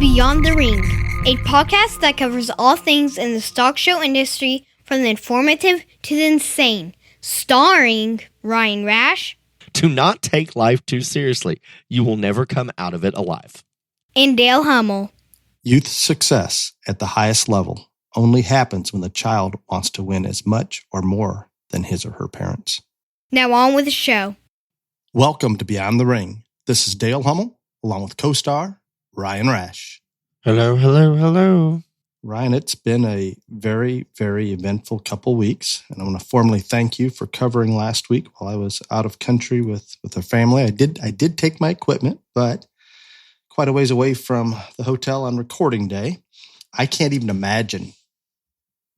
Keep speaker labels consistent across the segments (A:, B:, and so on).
A: Beyond the Ring, a podcast that covers all things in the stock show industry, from the informative to the insane, starring Ryan Rash.
B: Do not take life too seriously. You will never come out of it alive.
A: And Dale Hummel.
C: Youth success at the highest level only happens when the child wants to win as much or more than his or her parents.
A: Now on with the show.
C: Welcome to Beyond the Ring. This is Dale Hummel, along with co-star Ryan Rash.
B: Hello, hello, hello.
C: Ryan, it's been a very, very eventful couple weeks, and I want to formally thank you for covering last week while I was out of country with a family. I did take my equipment, but quite a ways away from the hotel on recording day. I can't even imagine,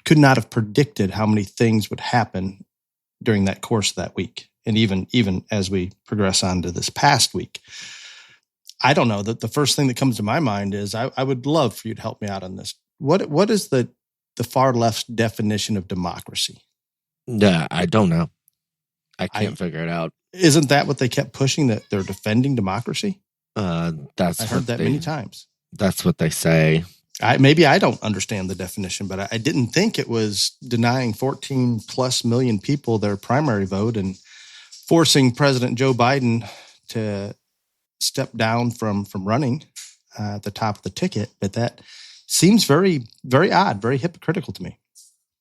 C: could not have predicted how many things would happen during that course of that week, and even as we progress on to this past week. I don't know, that the first thing that comes to my mind is I would love for you to help me out on this. What is the far left's definition of democracy?
B: Yeah, I don't know. I can't figure it out.
C: Isn't that what they kept pushing, that they're defending democracy?
B: I
C: heard that many times.
B: That's what they say.
C: Maybe I don't understand the definition, but I didn't think it was denying 14 plus million people their primary vote and forcing President Joe Biden to step down from running at the top of the ticket. But that seems very, very odd, very hypocritical to me.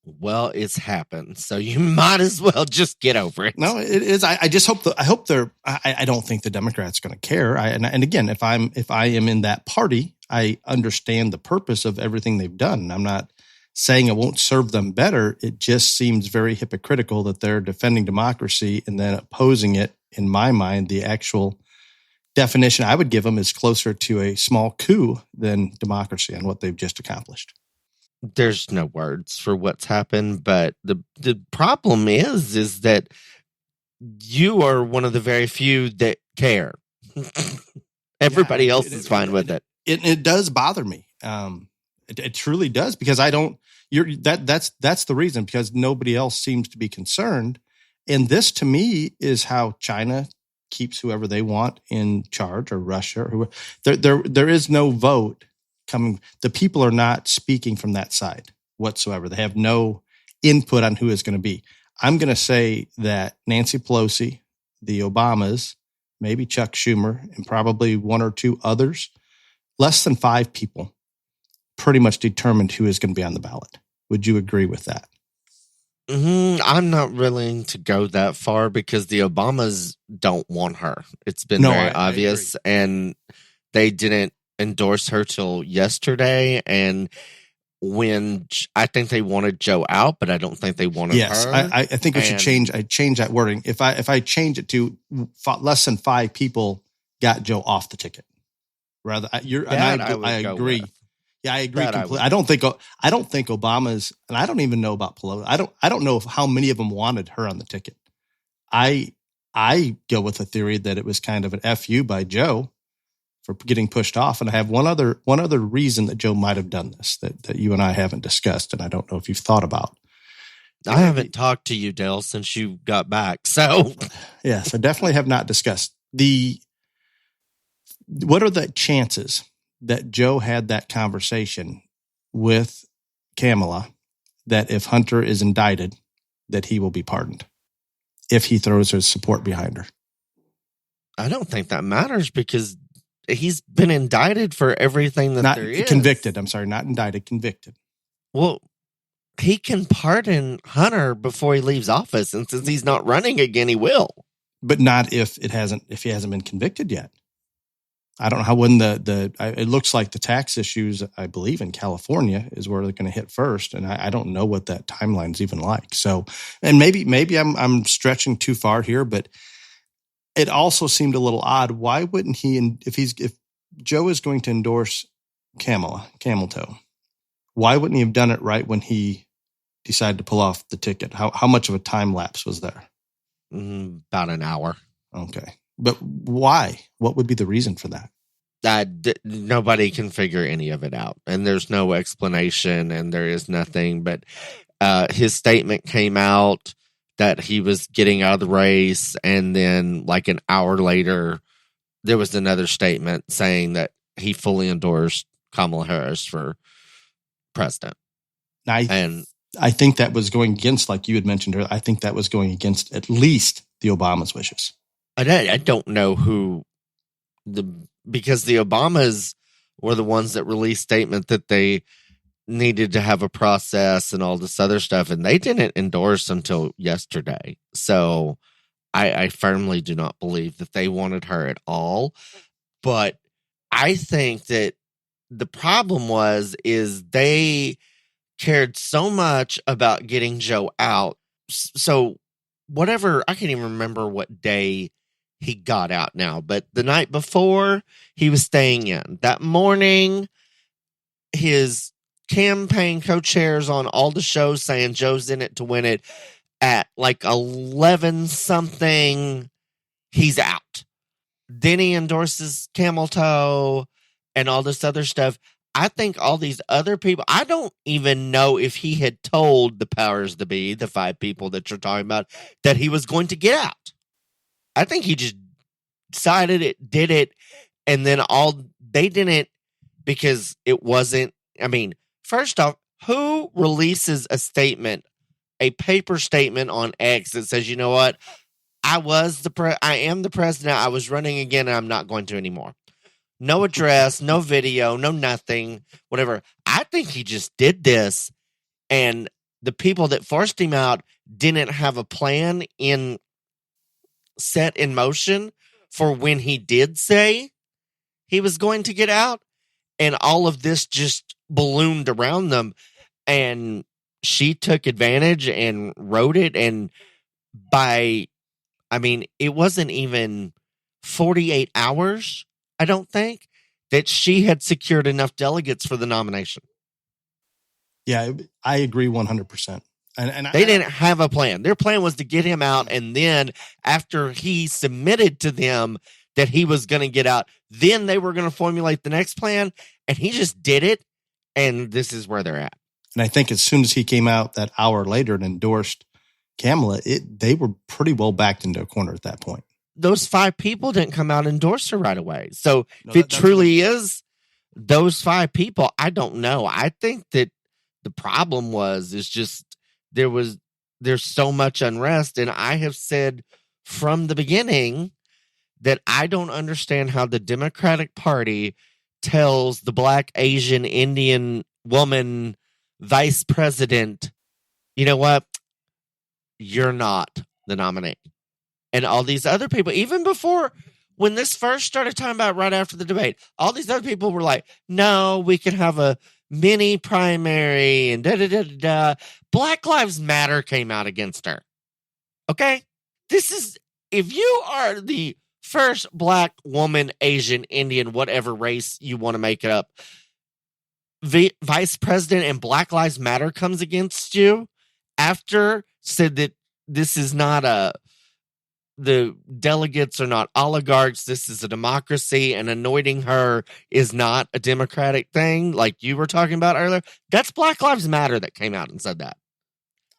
B: Well, it's happened, so you might as well just get over it.
C: No, it is. I just hope I don't think the Democrats are going to care. And again, if I am in that party, I understand the purpose of everything they've done. I'm not saying it won't serve them better. It just seems very hypocritical that they're defending democracy and then opposing it. In my mind, the actual definition I would give them is closer to a small coup than democracy on what they've just accomplished.
B: There's no words for what's happened, but the problem is that you are one of the very few that care. Everybody else is fine with it.
C: It does bother me. It truly does, because I don't. That's the reason, because nobody else seems to be concerned. And this, to me, is how China keeps whoever they want in charge, or Russia, or whoever. There is no vote coming. The people are not speaking from that side whatsoever. They have no input on who is going to be. I'm going to say that Nancy Pelosi, the Obamas, maybe Chuck Schumer, and probably one or two others, less than 5 people, pretty much determined who is going to be on the ballot. Would you agree with that?
B: I'm not willing to go that far, because the Obamas don't want her. It's been very obvious, and they didn't endorse her till yesterday. And when I think they wanted Joe out, but I don't think they wanted her.
C: I think we should change. I change that wording. If I change it to less than 5 people got Joe off the ticket, rather, I agree. Yeah, I agree completely. I don't think Obama's, and I don't even know about Pelosi. I don't know how many of them wanted her on the ticket. I go with the theory that it was kind of an FU by Joe for getting pushed off. And I have one other reason that Joe might have done this that you and I haven't discussed, and I don't know if you've thought about.
B: I haven't talked to you, Dale, since you got back. So
C: yes, I definitely have not discussed what are the chances that Joe had that conversation with Kamala, that if Hunter is indicted, that he will be pardoned if he throws his support behind her?
B: I don't think that matters, because he's been indicted for everything that there is.
C: Convicted. I'm sorry, not indicted, convicted.
B: Well, he can pardon Hunter before he leaves office, and since he's not running again, he will.
C: But not if he hasn't been convicted yet. I don't know how, when it looks like the tax issues, I believe in California, is where they're going to hit first. And I don't know what that timeline is even like. So, and maybe I'm stretching too far here, but it also seemed a little odd. Why wouldn't he, if Joe is going to endorse Camel Toe, why wouldn't he have done it right when he decided to pull off the ticket? How much of a time lapse was there?
B: About an hour.
C: Okay. But why? What would be the reason for that?
B: Nobody can figure any of it out. And there's no explanation, and there is nothing. But his statement came out that he was getting out of the race, and then like an hour later, there was another statement saying that he fully endorsed Kamala Harris for president.
C: I think that was going against, like you had mentioned earlier, I think that was going against at least the Obama's wishes.
B: I don't know who because the Obamas were the ones that released statement that they needed to have a process and all this other stuff, and they didn't endorse until yesterday. So I firmly do not believe that they wanted her at all. But I think that the problem is they cared so much about getting Joe out. So whatever, I can't even remember what day he got out now, but the night before he was staying in. That morning, his campaign co-chairs on all the shows saying Joe's in it to win it. At like 11 something, he's out. Then he endorses Camel Toe and all this other stuff. I think all these other people, I don't even know if he had told the powers that be, the 5 people that you're talking about, that he was going to get out. I think he just decided it, did it, and then they didn't, because it wasn't, I mean, first off, who releases a statement, a paper statement on X that says, you know what, I am the president, I was running again, and I'm not going to anymore. No address, no video, no nothing, whatever. I think he just did this, and the people that forced him out didn't have a plan set in motion for when he did say he was going to get out, and all of this just ballooned around them, and she took advantage and wrote it, and it wasn't even 48 hours, I don't think, that she had secured enough delegates for the nomination.
C: Yeah, I agree 100%. And
B: they didn't have a plan. Their plan was to get him out, and then after he submitted to them that he was going to get out, then they were going to formulate the next plan, and he just did it, and this is where they're at.
C: And I think as soon as he came out that hour later and endorsed Kamala, they were pretty well backed into a corner at that point.
B: Those 5 people didn't come out and endorse her right away. So if it truly is those 5 people, I don't know. I think that the problem is just there's so much unrest, and I have said from the beginning that I don't understand how the Democratic Party tells the Black, Asian, Indian woman vice president, you know what, you're not the nominee. And all these other people, even before, when this first started talking about right after the debate, all these other people were like, no, we can have a mini primary and da-da-da-da-da. Black Lives Matter came out against her. Okay? If you are the first Black woman, Asian, Indian, whatever race you want to make it up, vice president and Black Lives Matter comes against you after said that this is not the delegates are not oligarchs, this is a democracy, and anointing her is not a democratic thing like you were talking about earlier. That's Black Lives Matter that came out and said that.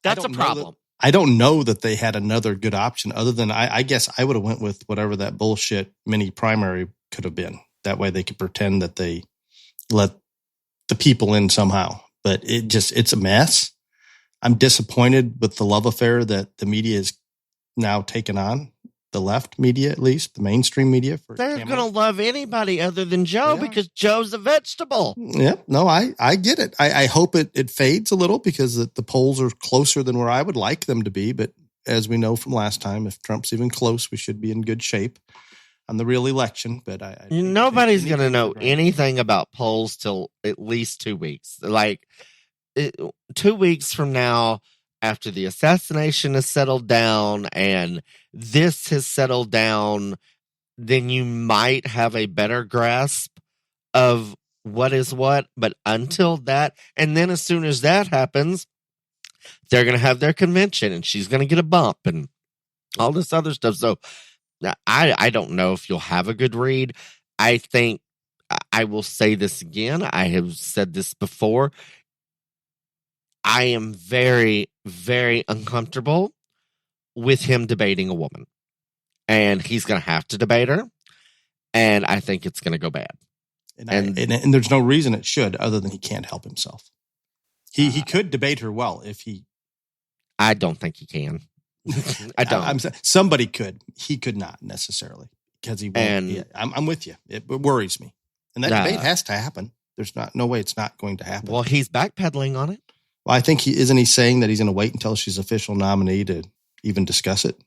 B: That's a problem.
C: I don't know that they had another good option other than I guess I would have went with whatever that bullshit mini primary could have been. That way they could pretend that they let the people in somehow. But it's a mess. I'm disappointed with the love affair that the media is now taken on, the left media, at least the mainstream media.
B: They're going to love anybody other than Joe because Joe's a vegetable.
C: Yeah, no, I get it. I hope it fades a little because the polls are closer than where I would like them to be. But as we know from last time, if Trump's even close, we should be in good shape on the real election. But
B: nobody's going to know anything about polls till at least 2 weeks. 2 weeks from now, after the assassination has settled down and this has settled down, then you might have a better grasp of what is what. But until that, and then as soon as that happens, they're going to have their convention and she's going to get a bump and all this other stuff. So I don't know if you'll have a good read. I think I will say this again. I have said this before. I am very, very uncomfortable with him debating a woman. And he's going to have to debate her. And I think it's going to go bad.
C: And there's no reason it should, other than he can't help himself. He could debate her well if he.
B: I don't think he can. I don't.
C: Somebody could. He could not necessarily because he won't. I'm with you. It worries me. And that debate has to happen. There's no way it's not going to happen.
B: Well, he's backpedaling on it.
C: Well, I think isn't he saying that he's going to wait until she's official nominee to even discuss it?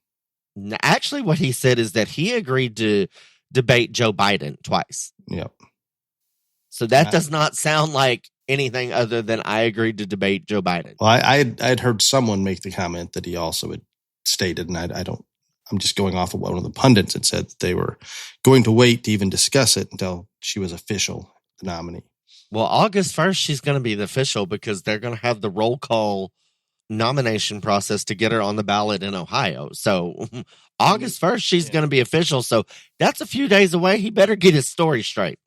B: Actually, what he said is that he agreed to debate Joe Biden twice.
C: Yep.
B: So that does not sound like anything other than I agreed to debate Joe Biden.
C: Well, I'd heard someone make the comment that he also had stated, and I'm just going off of one of the pundits that said that they were going to wait to even discuss it until she was official nominee.
B: Well, August 1st, she's going to be the official because they're going to have the roll call nomination process to get her on the ballot in Ohio. So August 1st, she's going to be official. So that's a few days away. He better get his story straight.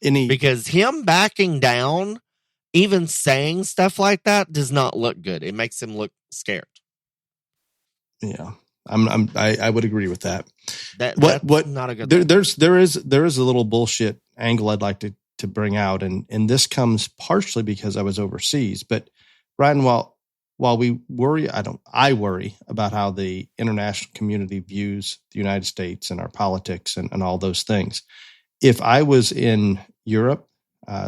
B: Because him backing down, even saying stuff like that, does not look good. It makes him look scared.
C: Yeah, I would agree with that.
B: That's not a good.
C: There is a little bullshit angle I'd like to bring out, and this comes partially because I was overseas. But Ryan, while we worry, I worry about how the international community views the United States and our politics and all those things. If I was in Europe,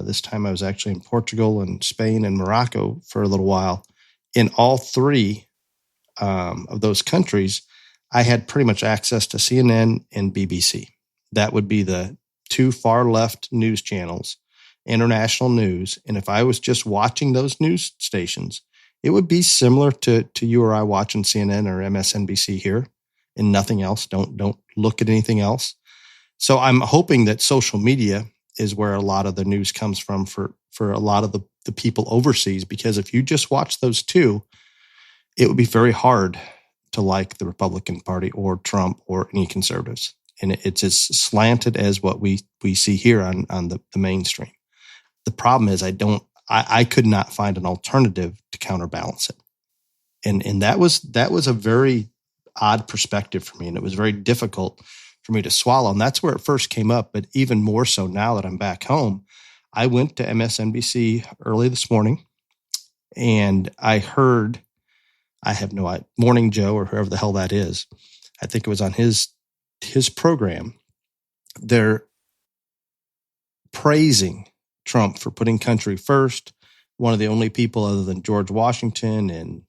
C: this time I was actually in Portugal and Spain and Morocco for a little while. In all three of those countries, I had pretty much access to CNN and BBC. That would be the two far left news channels, international news. And if I was just watching those news stations, it would be similar to you or I watching CNN or MSNBC here and nothing else. Don't look at anything else. So I'm hoping that social media is where a lot of the news comes from for a lot of the people overseas, because if you just watch those two, it would be very hard to like the Republican Party or Trump or any conservatives. And it's as slanted as what we see here on the mainstream. The problem is I could not find an alternative to counterbalance it. And that was a very odd perspective for me. And it was very difficult for me to swallow. And that's where it first came up. But even more so now that I'm back home, I went to MSNBC early this morning and I heard, I have no idea, Morning Joe or whoever the hell that is. I think it was on his program. They're praising Trump for putting country first. One of the only people other than George Washington and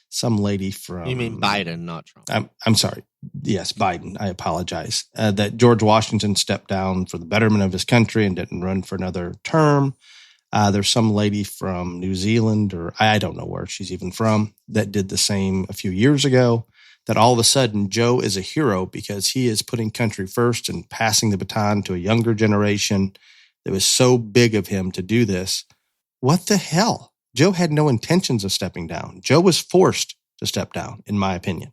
C: some lady from...
B: You mean Biden, not Trump.
C: I'm sorry. Yes, Biden. I apologize. That George Washington stepped down for the betterment of his country and didn't run for another term. There's some lady from New Zealand, or I don't know where she's even from, that did the same a few years ago. That all of a sudden Joe is a hero because he is putting country first and passing the baton to a younger generation. It was so big of him to do this. What the hell? Joe had no intentions of stepping down. Joe was forced to step down, in my opinion.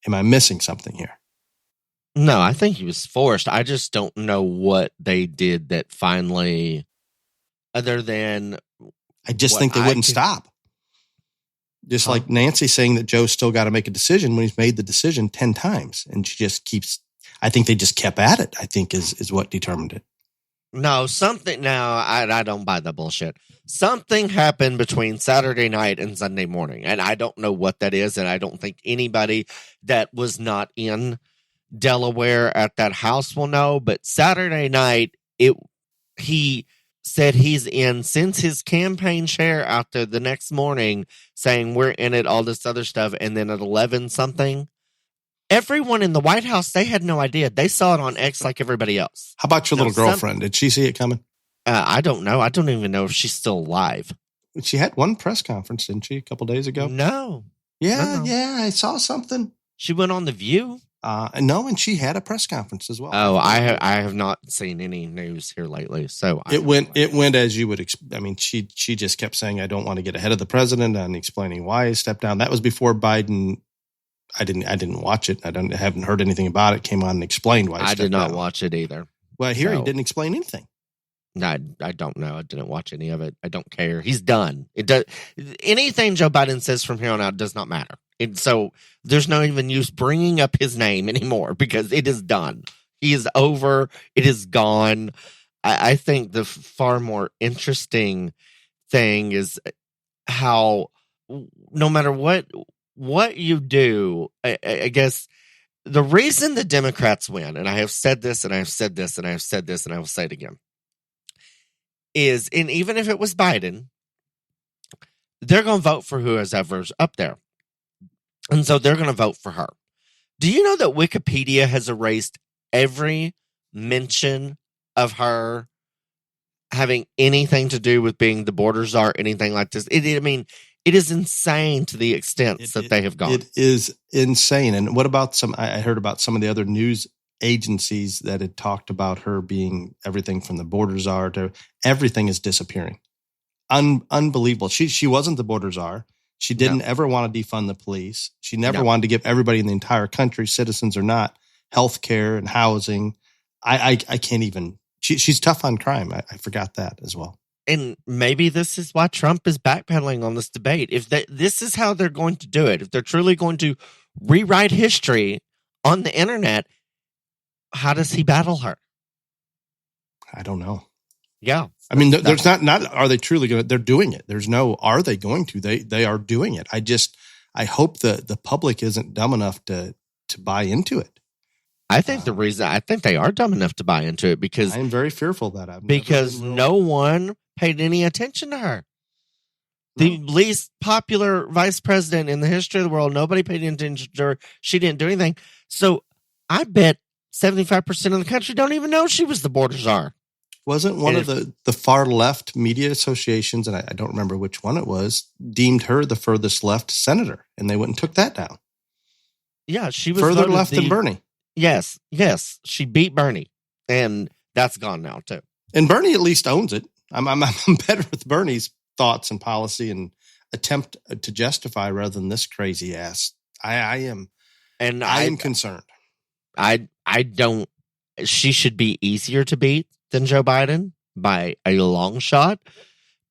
C: Am I missing something here?
B: No, I think he was forced. I just don't know what they did that finally, other than...
C: I just think they wouldn't stop. Just like Nancy saying that Joe's still got to make a decision when he's made the decision 10 times. And she just keeps... I think they just kept at it, I think, is what determined it.
B: No, I don't buy the bullshit. Something happened between Saturday night and Sunday morning, and I don't know what that is, and I don't think anybody that was not in Delaware at that house will know, but Saturday night, he said he's in, sends his campaign chair out there the next morning saying we're in it, all this other stuff, and then at 11 something, everyone in the White House, they had no idea. They saw it on X like everybody else.
C: How about your little girlfriend? Did she see it coming?
B: I don't know. I don't even know if she's still alive.
C: She had one press conference, didn't she, a couple days ago?
B: No.
C: Yeah, I saw something.
B: She went on The View?
C: No, and she had a press conference as well.
B: Oh, I have not seen any news here lately. So
C: it went as you would expect. I mean, she just kept saying, I don't want to get ahead of the president and explaining why he stepped down. That was before Biden. I didn't watch it. I haven't heard anything about it. Came on and explained why he stepped down.
B: I did not watch it either.
C: Well, he didn't explain anything.
B: No, I don't know. I didn't watch any of it. I don't care. He's done. It does. Anything Joe Biden says from here on out does not matter. And so there's no even use bringing up his name anymore because it is done. He is over. It is gone. I think the far more interesting thing is how no matter what you do, I guess the reason the Democrats win, and I have said this, and I have said this, and I have said this, and I will say it again, is, and even if it was Biden, they're going to vote for whoever's up there. And so they're going to vote for her. Do you know that Wikipedia has erased every mention of her having anything to do with being the border czar, anything like this? It is insane to the extent that they have gone.
C: It is insane. And what about I heard about some of the other news agencies that had talked about her being everything from the border czar to everything is disappearing. Unbelievable. She wasn't the border czar. She didn't ever want to defund the police. She never wanted to give everybody in the entire country, citizens or not, health care and housing. I can't even. She's tough on crime. I forgot that as well.
B: And maybe this is why Trump is backpedaling on this debate. If this is how they're going to do it, if they're truly going to rewrite history on the internet, how does he battle her?
C: I don't know.
B: Yeah.
C: I mean, there's not, are they truly going to, they're doing it. There's no, are they going to, they are doing it. I hope the public isn't dumb enough to buy into it.
B: I think I think they are dumb enough to buy into it because
C: I am very fearful that
B: because no one paid any attention to her. The least popular vice president in the history of the world, nobody paid any attention to her. She didn't do anything. So I bet 75% of the country don't even know she was the border czar.
C: Wasn't one of the far left media associations, and I don't remember which one it was, deemed her the furthest left senator, and they went and took that down.
B: Yeah, she was
C: further left than Bernie.
B: Yes, she beat Bernie, and that's gone now too.
C: And Bernie at least owns it. I'm better with Bernie's thoughts and policy and attempt to justify rather than this crazy ass. I am concerned.
B: I don't. She should be easier to beat than Joe Biden by a long shot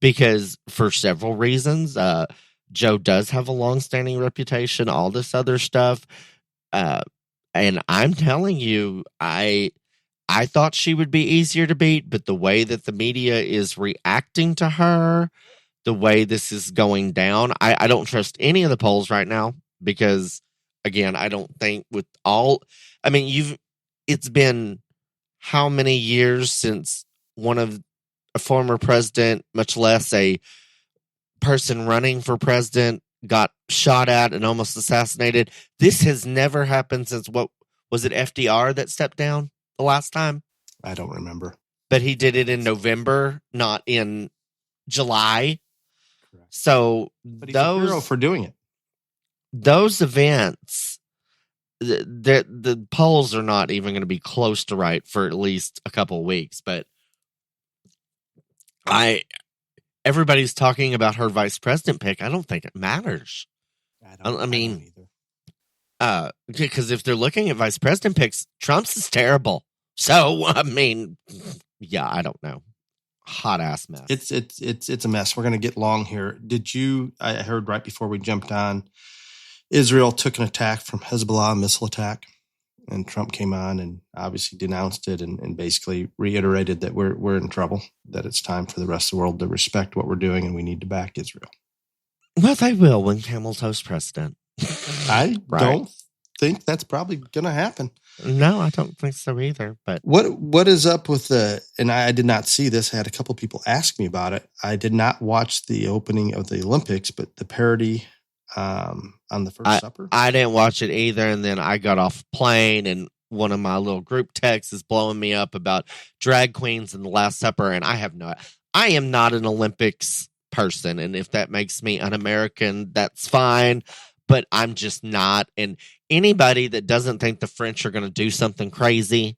B: because for several reasons. Joe does have a long-standing reputation, all this other stuff. And I'm telling you, I thought she would be easier to beat, but the way that the media is reacting to her, the way this is going down, I don't trust any of the polls right now because, again, I don't think with all, I mean, it's been how many years since a former president, much less a person running for president, got shot at and almost assassinated. This has never happened since what was it, FDR that stepped down the last time?
C: I don't remember.
B: But he did it in November, not in July.
C: Correct.
B: So
C: but he's a hero for doing it.
B: Those events, the polls are not even going to be close to right for at least a couple of weeks. But everybody's talking about her vice president pick. I don't think it matters. I mean, because if they're looking at vice president picks, Trump's is terrible. So, I mean, yeah, I don't know. Hot ass mess.
C: It's a mess. We're going to get long here. I heard right before we jumped on, Israel took an attack from Hezbollah, missile attack, and Trump came on and obviously denounced it and basically reiterated that we're in trouble, that it's time for the rest of the world to respect what we're doing and we need to back Israel.
B: Well, they will when Camel's host president.
C: I don't think that's probably going to happen.
B: No, I don't think so either. But
C: what is up with and I did not see this. I had a couple people ask me about it. I did not watch the opening of the Olympics, but the parody on the First Supper.
B: I didn't watch it either. And then I got off plane and one of my little group texts is blowing me up about drag queens and the Last Supper. And I am not an Olympics person. And if that makes me un-American, that's fine. But I'm just not. And anybody that doesn't think the French are going to do something crazy,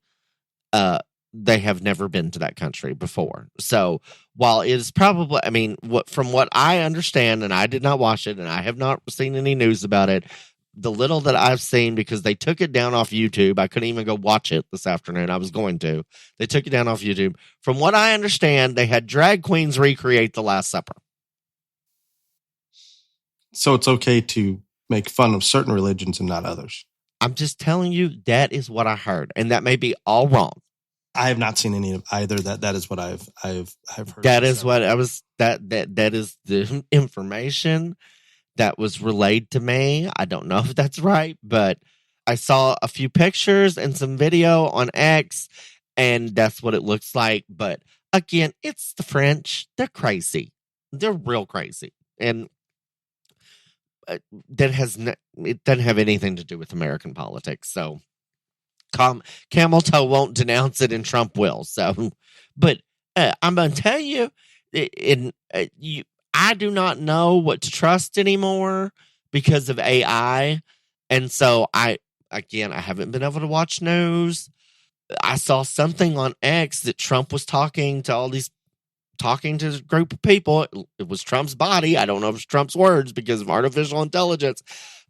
B: they have never been to that country before. So while it is probably, I mean, from what I understand, and I did not watch it, and I have not seen any news about it, the little that I've seen, because they took it down off YouTube. I couldn't even go watch it this afternoon. I was going to. They took it down off YouTube. From what I understand, they had drag queens recreate the Last Supper.
C: So it's okay to make fun of certain religions and not others.
B: I'm just telling you, that is what I heard. And that may be all wrong.
C: I have not seen any of either. That is what I've heard.
B: That is what I was. That is the information that was relayed to me. I don't know if that's right, but I saw a few pictures and some video on X, and that's what it looks like. But again, it's the French. They're crazy. They're real crazy, and it doesn't have anything to do with American politics. So, Camel Toe won't denounce it, and Trump will. So, but I'm going to tell you, I do not know what to trust anymore because of AI, and so I haven't been able to watch news. I saw something on X that Trump was talking to a group of people. It was Trump's body. I don't know if it's Trump's words because of artificial intelligence,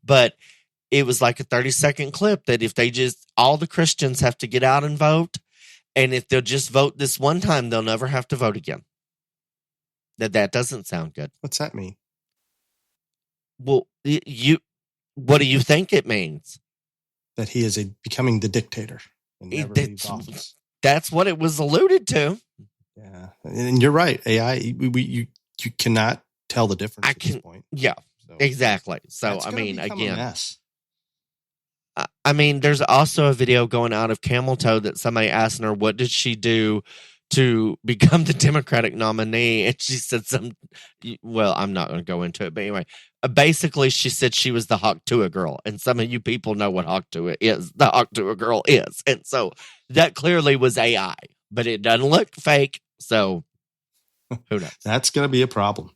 B: but it was like a 30-second clip that if all the Christians have to get out and vote, and if they'll just vote this one time, they'll never have to vote again. That doesn't sound good.
C: What's that mean?
B: Well, what do you think it means?
C: That he is becoming the dictator and never leaves office.
B: That's what it was alluded to.
C: Yeah, and you're right. AI, you cannot tell the difference at this point.
B: Yeah, so, exactly. So I mean, again,
C: a mess.
B: I mean, there's also a video going out of Camel Toe that somebody asked her, what did she do to become the Democratic nominee? And she said well, I'm not going to go into it, but anyway, basically she said she was the Hawk Tuah girl. And some of you people know what Hawk Tuah is. The Hawk Tuah girl is. And so that clearly was AI, but it doesn't look fake. So who knows?
C: That's going to be a problem.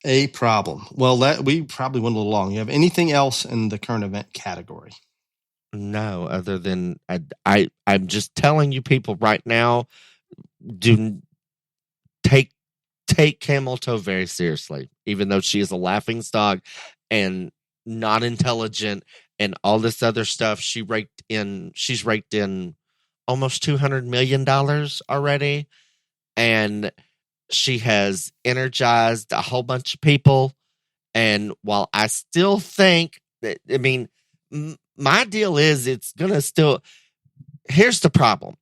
C: A problem. Well, we probably went a little long. You have anything else in the current event category?
B: No, other than I'm just telling you people right now, do take Camel Toe very seriously, even though she is a laughingstock and not intelligent and all this other stuff. She's raked in almost $200 million already, and she has energized a whole bunch of people. And while I still think that, I mean, my deal is it's going to still, here's the problem.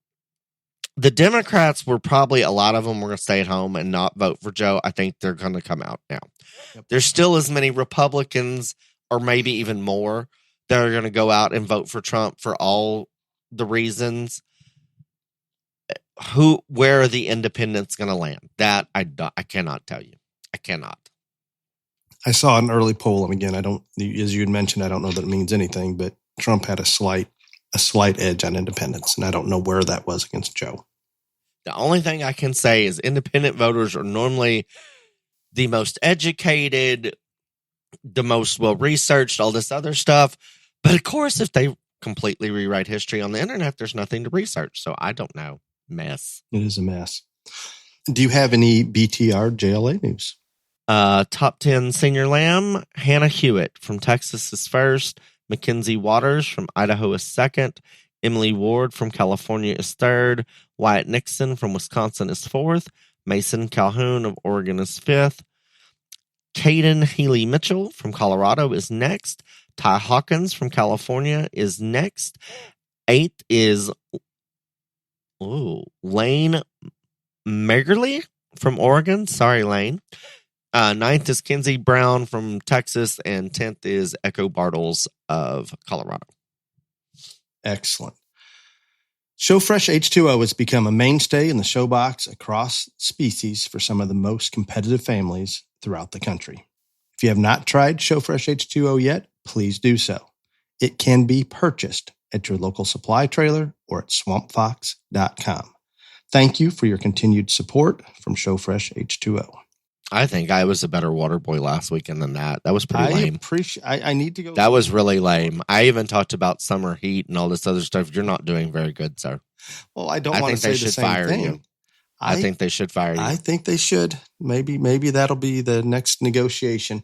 B: The Democrats were probably, a lot of them were going to stay at home and not vote for Joe. I think they're going to come out now. Yep. There's still as many Republicans, or maybe even more, that are going to go out and vote for Trump for all the reasons. Where are the independents going to land? That I cannot tell you. I cannot.
C: I saw an early poll, and again, as you had mentioned, I don't know that it means anything, but Trump had a slight edge on independents, and I don't know where that was against Joe.
B: The only thing I can say is independent voters are normally the most educated, the most well-researched, all this other stuff. But of course, if they completely rewrite history on the internet, there's nothing to research. So I don't know. Mess.
C: It is a mess. Do you have any BTR JLA news?
B: Top 10 senior lamb. Hannah Hewitt from Texas is first. Mackenzie Waters from Idaho is second. Emily Ward from California is third. Wyatt Nixon from Wisconsin is fourth. Mason Calhoun of Oregon is fifth. Caden Healy Mitchell from Colorado is next. Ty Hawkins from California is next. Eighth is Lane Megerly from Oregon. Sorry, Lane. Ninth is Kenzie Brown from Texas, and 10th is Echo Bartles of Colorado.
C: Excellent. ShowFresh H2O has become a mainstay in the show box across species for some of the most competitive families throughout the country. If you have not tried ShowFresh H2O yet, please do so. It can be purchased at your local supply trailer or at swampfox.com. Thank you for your continued support from ShowFresh H2O.
B: I think I was a better water boy last weekend than that. That was pretty lame.
C: I need to go.
B: That was really lame. I even talked about summer heat and all this other stuff. You're not doing very good, sir.
C: Well, I don't want to say the same thing.
B: I think they should fire you.
C: I think they should. Maybe that'll be the next negotiation.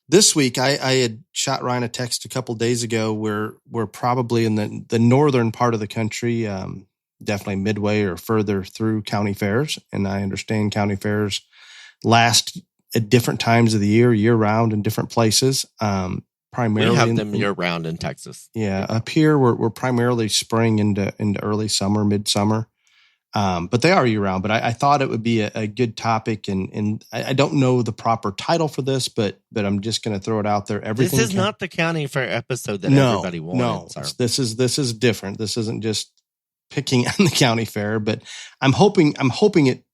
C: This week, I had shot Ryan a text a couple days ago where we're probably in the northern part of the country, definitely midway or further through county fairs. And I understand county fairs last at different times of the year round in different places. primarily.
B: We have them year round in Texas.
C: Yeah, up here we're primarily spring into early summer, midsummer. But they are year round. But I thought it would be a good topic, and I don't know the proper title for this, but I'm just going to throw it out there. Everything.
B: This is not the county fair episode that everybody wanted.
C: No, this is different. This isn't just picking on the county fair, but I'm hoping it.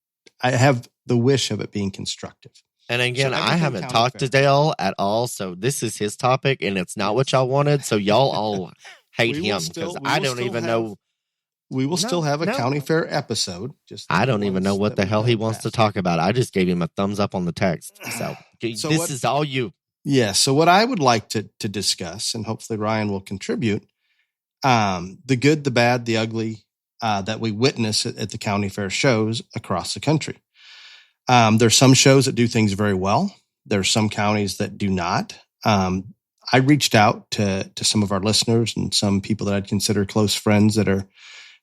C: I have the wish of it being constructive.
B: And again, I haven't talked to Dale at all, so this is his topic, and it's not what y'all wanted. So y'all all hate him because I don't even know.
C: We will still have a county fair episode.
B: I don't even know what the hell he wants to talk about. I just gave him a thumbs up on the text. So this is all you.
C: Yeah. So what I would like to discuss, and hopefully Ryan will contribute, the good, the bad, the ugly that we witness at the county fair shows across the country. There's some shows that do things very well. There's some counties that do not. I reached out to some of our listeners and some people that I'd consider close friends that are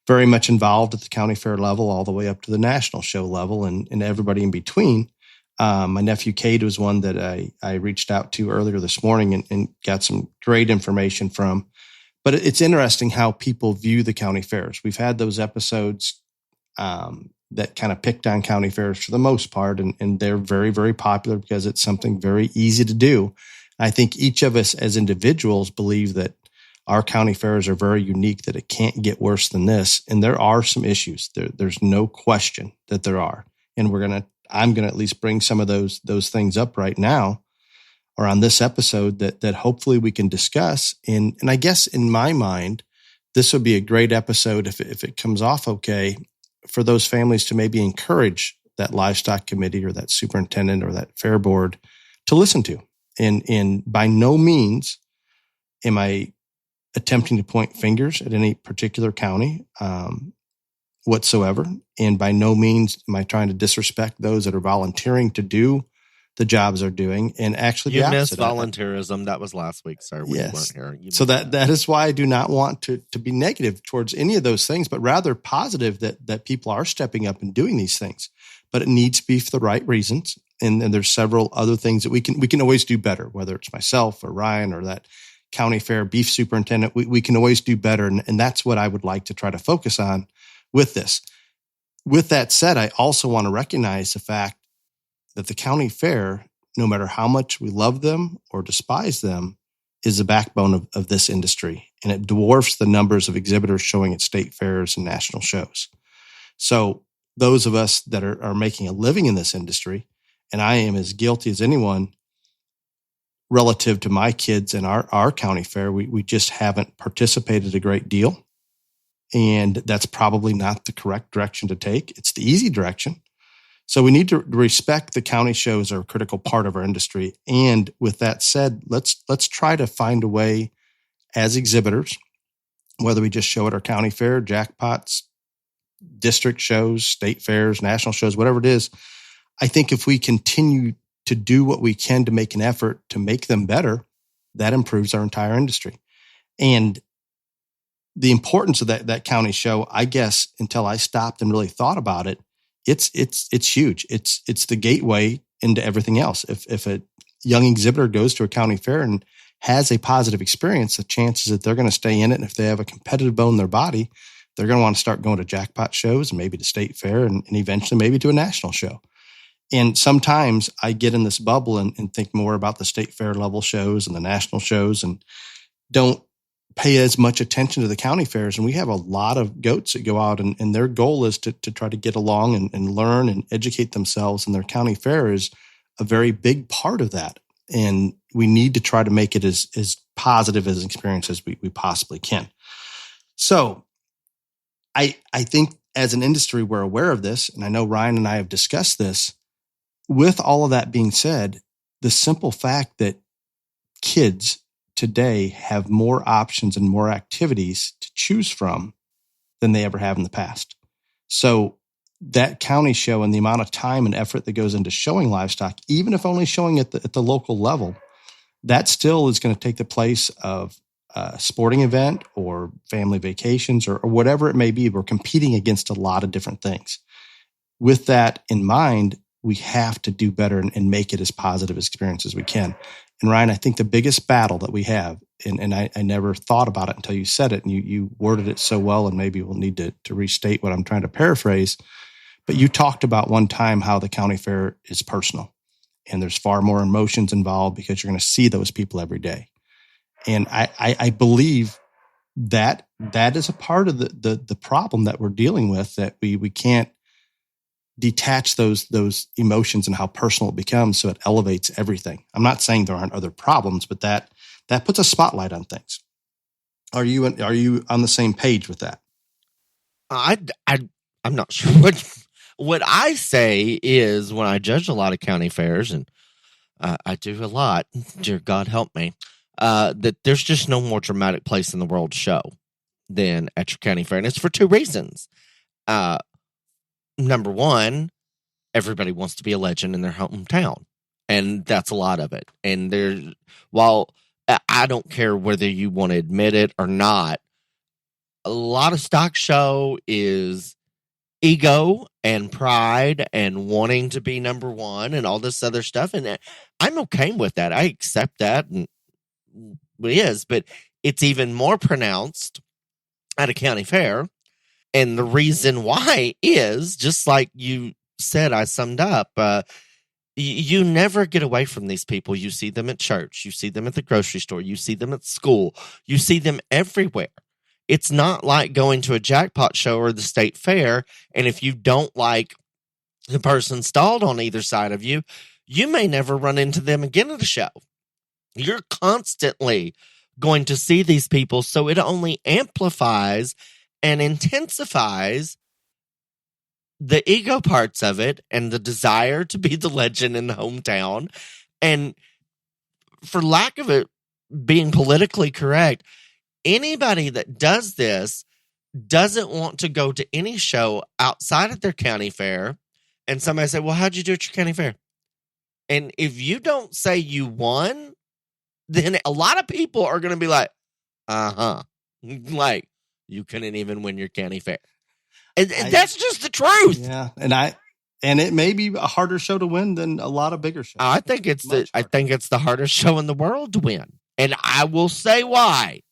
C: very much involved at the county fair level, all the way up to the national show level and everybody in between. My nephew Cade was one that I reached out to earlier this morning and got some great information from. But it's interesting how people view the county fairs. We've had those episodes that kind of picked on county fairs for the most part, and they're very, very popular because it's something very easy to do. I think each of us as individuals believe that our county fairs are very unique, that it can't get worse than this. And there are some issues. There's no question that there are. And I'm going to at least bring some of those things up right now or on this episode that hopefully we can discuss. And I guess in my mind, this would be a great episode if it comes off okay for those families to maybe encourage that livestock committee or that superintendent or that fair board to listen to. And by no means am I attempting to point fingers at any particular county whatsoever. And by no means am I trying to disrespect those that are volunteering to do the jobs they're doing. And actually,
B: you missed volunteerism. That was last week, sir.
C: Yes.
B: You weren't here.
C: So that is why I do not want to be negative towards any of those things, but rather positive that people are stepping up and doing these things. But it needs to be for the right reasons. And there's several other things that we can always do better, whether it's myself or Ryan or that county fair beef superintendent. We can always do better. And that's what I would like to try to focus on with this. With that said, I also want to recognize the fact that the county fair, no matter how much we love them or despise them, is the backbone of this industry. And it dwarfs the numbers of exhibitors showing at state fairs and national shows. So those of us that are making a living in this industry, and I am as guilty as anyone relative to my kids and our county fair, we just haven't participated a great deal. And that's probably not the correct direction to take. It's the easy direction. So we need to respect the county shows are a critical part of our industry. And with that said, let's try to find a way as exhibitors, whether we just show at our county fair, jackpots, district shows, state fairs, national shows, whatever it is. I think if we continue to do what we can to make an effort to make them better, that improves our entire industry. And the importance of that county show, I guess, until I stopped and really thought about it, it's huge. It's the gateway into everything else. If a young exhibitor goes to a county fair and has a positive experience, the chances that they're going to stay in it, and if they have a competitive bone in their body, they're going to want to start going to jackpot shows and maybe to state fair and eventually maybe to a national show. And sometimes I get in this bubble and think more about the state fair level shows and the national shows and don't pay as much attention to the county fairs. And we have a lot of goats that go out and their goal is to try to get along and learn and educate themselves. And their county fair is a very big part of that. And we need to try to make it as positive as an experience as we possibly can. So I think as an industry, we're aware of this. And I know Ryan and I have discussed this. With all of that being said, the simple fact that kids today have more options and more activities to choose from than they ever have in the past. So that county show and the amount of time and effort that goes into showing livestock, even if only showing at the local level, that still is going to take the place of a sporting event or family vacations or whatever it may be. We're competing against a lot of different things. With that in mind, we have to do better and make it as positive experience as we can. And Ryan, I think the biggest battle that we have, and I never thought about it until you said it, and you worded it so well, and maybe we'll need to restate what I'm trying to paraphrase. But you talked about one time how the county fair is personal, and there's far more emotions involved because you're going to see those people every day. And I believe that is a part of the problem that we're dealing with, that we can't detach those emotions and how personal it becomes, so it elevates everything. I'm not saying there aren't other problems, but that puts a spotlight on things. Are you on the same page with that?
B: I'm not sure what I say is, when I judge a lot of county fairs, and I do a lot, dear God help me, that there's just no more dramatic place in the world to show than at your county fair. And it's for two reasons. Number one, everybody wants to be a legend in their hometown, and that's a lot of it. And while I don't care whether you want to admit it or not, a lot of stock show is ego and pride and wanting to be number one and all this other stuff. And I'm okay with that. I accept that, and it is, but it's even more pronounced at a county fair. And the reason why is, just like you said, I summed up, you never get away from these people. You see them at church. You see them at the grocery store. You see them at school. You see them everywhere. It's not like going to a jackpot show or the state fair, and if you don't like the person stalled on either side of you, you may never run into them again at a show. You're constantly going to see these people, so it only amplifies and intensifies the ego parts of it and the desire to be the legend in the hometown. And for lack of it being politically correct, anybody that does this doesn't want to go to any show outside of their county fair. And somebody say, well, how'd you do at your county fair? And if you don't say you won, then a lot of people are going to be like, like, you couldn't even win your county fair. And that's just the truth.
C: Yeah. And it may be a harder show to win than a lot of bigger shows.
B: I think it's the hardest show in the world to win. And I will say why.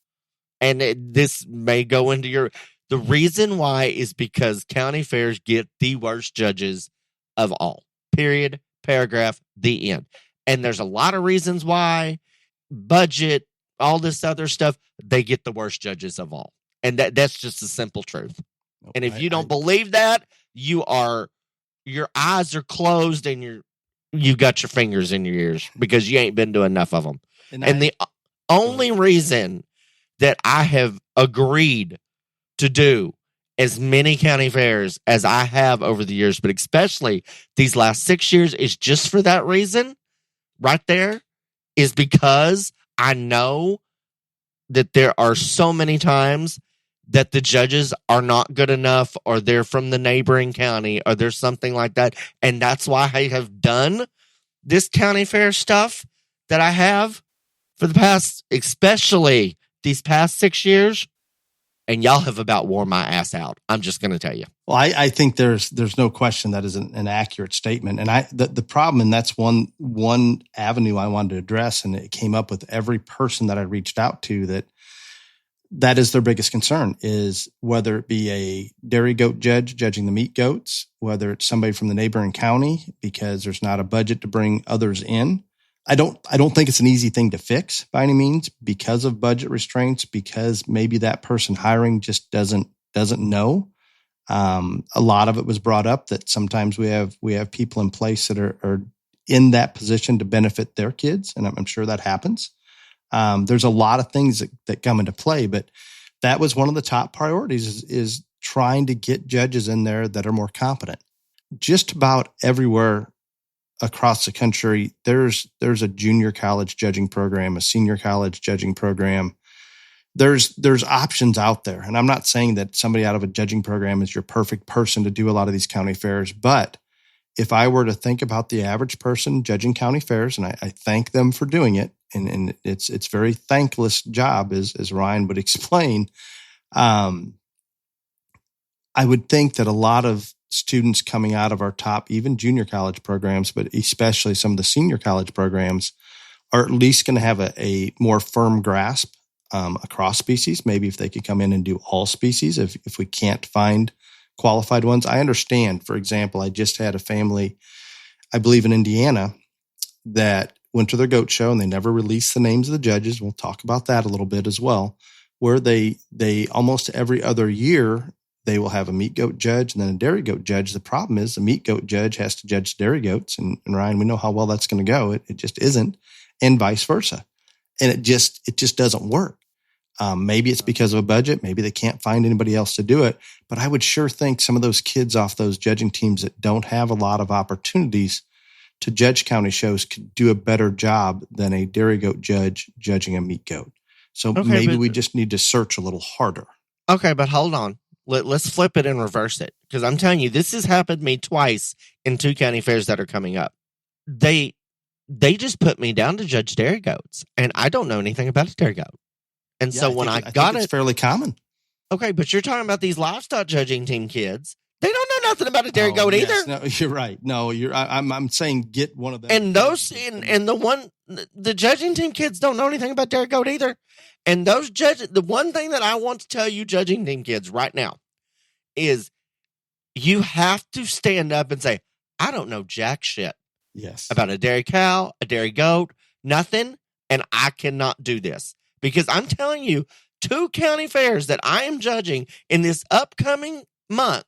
B: And this may go into the reason why is because county fairs get the worst judges of all. Period. Paragraph. The end. And there's a lot of reasons why. Budget, all this other stuff, they get the worst judges of all. And that's just the simple truth. Nope, and if you don't believe that, your eyes are closed and you got your fingers in your ears because you ain't been to enough of them. And the only reason that I have agreed to do as many county fairs as I have over the years, but especially these last 6 years, is just for that reason right there, is because I know that there are so many times that the judges are not good enough, or they're from the neighboring county, or there's something like that. And that's why I have done this county fair stuff that I have for the past, especially these past 6 years. And y'all have about wore my ass out. I'm just going to tell you.
C: Well, I think there's no question that is an accurate statement. And the problem, and that's one avenue I wanted to address, and it came up with every person that I reached out to, that is their biggest concern, is whether it be a dairy goat judge judging the meat goats, whether it's somebody from the neighboring county because there's not a budget to bring others in. I don't think it's an easy thing to fix by any means because of budget restraints, because maybe that person hiring just doesn't know. A lot of it was brought up that sometimes we have people in place that are in that position to benefit their kids, and I'm sure that happens. There's a lot of things that come into play, but that was one of the top priorities is trying to get judges in there that are more competent. Just about everywhere across the country, there's a junior college judging program, a senior college judging program. There's options out there. And I'm not saying that somebody out of a judging program is your perfect person to do a lot of these county fairs, but if I were to think about the average person judging county fairs, and I thank them for doing it, and it's very thankless job, as Ryan would explain, I would think that a lot of students coming out of our top, even junior college programs, but especially some of the senior college programs, are at least going to have a more firm grasp across species. Maybe if they could come in and do all species, if we can't find qualified ones. I understand, for example, I just had a family, I believe in Indiana, that went to their goat show and they never released the names of the judges. We'll talk about that a little bit as well, where they almost every other year, they will have a meat goat judge and then a dairy goat judge. The problem is the meat goat judge has to judge dairy goats. And Ryan, we know how well that's going to go. It just isn't, and vice versa. And it just doesn't work. Maybe it's because of a budget. Maybe they can't find anybody else to do it. But I would sure think some of those kids off those judging teams that don't have a lot of opportunities to judge county shows could do a better job than a dairy goat judge judging a meat goat. So maybe we just need to search a little harder.
B: Okay, but hold on. Let's flip it and reverse it. Because I'm telling you, this has happened to me twice in 2 county fairs that are coming up. They just put me down to judge dairy goats, and I don't know anything about a dairy goat. And so when I got it,
C: it's fairly common.
B: Okay, but you're talking about these livestock judging team kids. They don't know nothing about a dairy goat either.
C: No, you're right. No, I'm saying get one of them.
B: And the judging team kids don't know anything about dairy goat either. And those judges, the one thing that I want to tell you judging team kids right now is you have to stand up and say, I don't know jack shit.
C: Yes.
B: About a dairy cow, a dairy goat, nothing. And I cannot do this. Because I'm telling you, 2 county fairs that I am judging in this upcoming month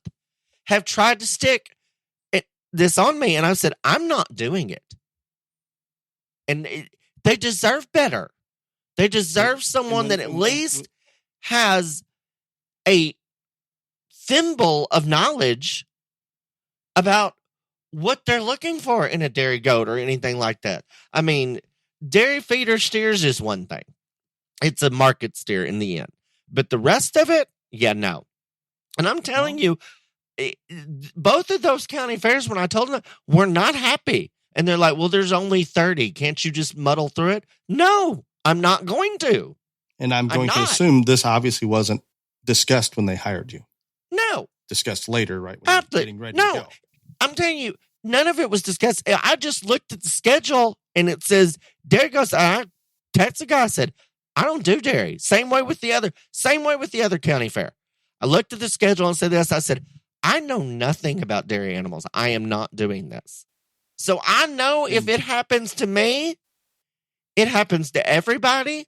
B: have tried to stick this on me. And I said, I'm not doing it. And they deserve better. They deserve someone that at least has a thimble of knowledge about what they're looking for in a dairy goat or anything like that. I mean, dairy feeder steers is one thing. It's a market steer in the end. But the rest of it, no. And I'm telling you, both of those county fairs, when I told them, we're not happy. And they're like, well, there's only 30. Can't you just muddle through it? No, I'm not going to.
C: And I'm going to assume this obviously wasn't discussed when they hired you.
B: No.
C: Discussed later, right? When you're getting ready to go.
B: I'm telling you, none of it was discussed. I just looked at the schedule and it says, dairy goes, I texted the guy, I said, I don't do dairy. Same way with the other county fair. I looked at the schedule and said this. I said, I know nothing about dairy animals. I am not doing this. So I know if it happens to me, it happens to everybody.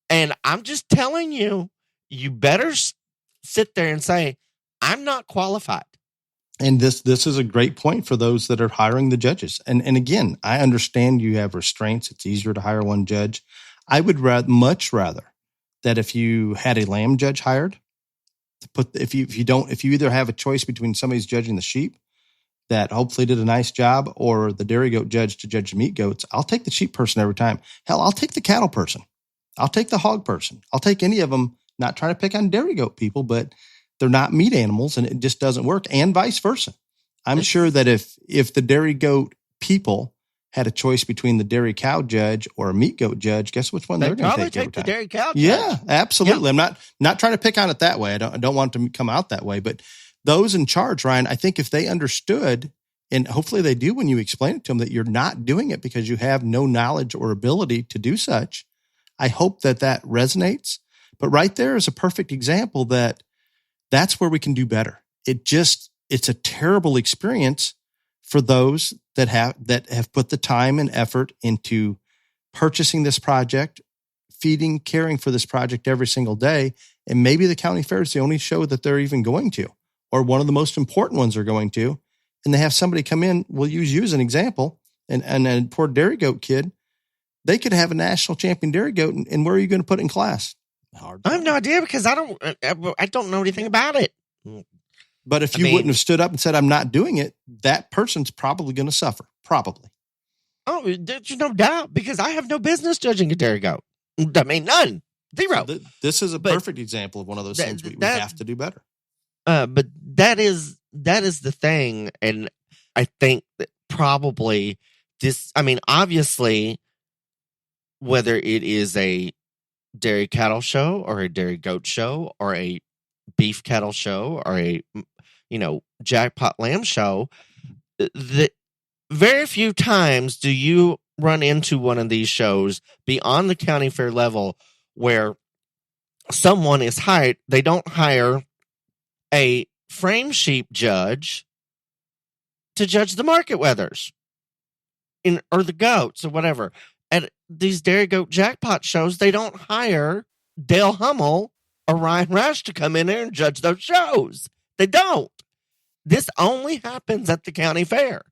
B: And I'm just telling you, you better sit there and say, I'm not qualified.
C: And this is a great point for those that are hiring the judges. And again, I understand you have restraints. It's easier to hire one judge. I would much rather that if you had a lamb judge hired, if you either have a choice between somebody's judging the sheep that hopefully did a nice job or the dairy goat judge to judge the meat goats, I'll take the sheep person every time. Hell, I'll take the cattle person. I'll take the hog person. I'll take any of them, not trying to pick on dairy goat people, but they're not meat animals and it just doesn't work, and vice versa. I'm sure that if the dairy goat people had a choice between the dairy cow judge or a meat goat judge, guess which one they're going to take every time?
B: The dairy cow judge.
C: Yeah, absolutely. Yeah. I'm not trying to pick on it that way. I don't want it to come out that way. But those in charge, Ryan, I think if they understood, and hopefully they do when you explain it to them, that you're not doing it because you have no knowledge or ability to do such, I hope that resonates. But right there is a perfect example that's where we can do better. It's a terrible experience for those that have put the time and effort into purchasing this project, feeding, caring for this project every single day. And maybe the county fair is the only show that they're even going to, or one of the most important ones they're going to. And they have somebody come in, we'll use you as an example, and a poor dairy goat kid, they could have a national champion dairy goat. And where are you going to put it in class?
B: Hard. I have no idea because I don't know anything about it.
C: But if you wouldn't have stood up and said, I'm not doing it, that person's probably going to suffer. Probably.
B: Oh, there's no doubt, because I have no business judging a dairy goat. I mean, none. Zero.
C: So this is a perfect example of one of those things we have to do better.
B: But that is the thing. And I think that probably obviously, whether it is a dairy cattle show or a dairy goat show or a beef cattle show or a jackpot lamb show, very few times do you run into one of these shows beyond the county fair level where someone is hired. They don't hire a frame sheep judge to judge the market weathers or the goats or whatever. At these dairy goat jackpot shows, they don't hire Dale Hummel or Ryan Rash to come in there and judge those shows. They don't. This only happens at the county fair,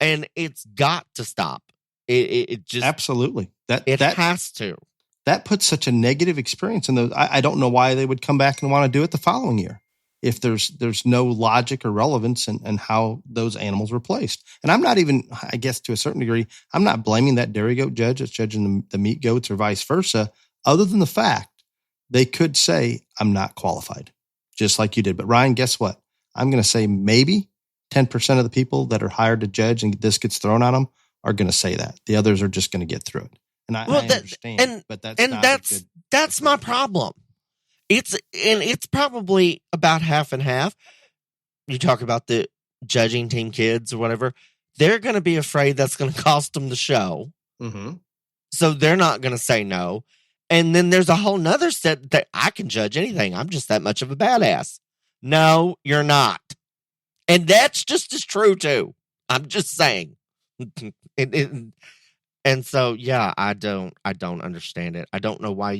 B: and it's got to stop. It just
C: absolutely
B: that has to.
C: That puts such a negative experience in those. I don't know why they would come back and want to do it the following year if there's no logic or relevance in how those animals were placed. And I'm not even, I guess to a certain degree, I'm not blaming that dairy goat judge that's judging the meat goats or vice versa, other than the fact they could say, I'm not qualified, just like you did. But Ryan, guess what? I'm going to say maybe 10% of the people that are hired to judge and this gets thrown on them are going to say that. The others are just going to get through it. And I understand, but
B: that's my problem. It's probably about half and half. You talk about the judging team kids or whatever. They're going to be afraid that's going to cost them the show.
C: Mm-hmm.
B: So they're not going to say no. And then there's a whole nother set that I can judge anything. I'm just that much of a badass. No, you're not. And that's just as true too. I'm just saying. And so, yeah, I don't understand it. I don't know why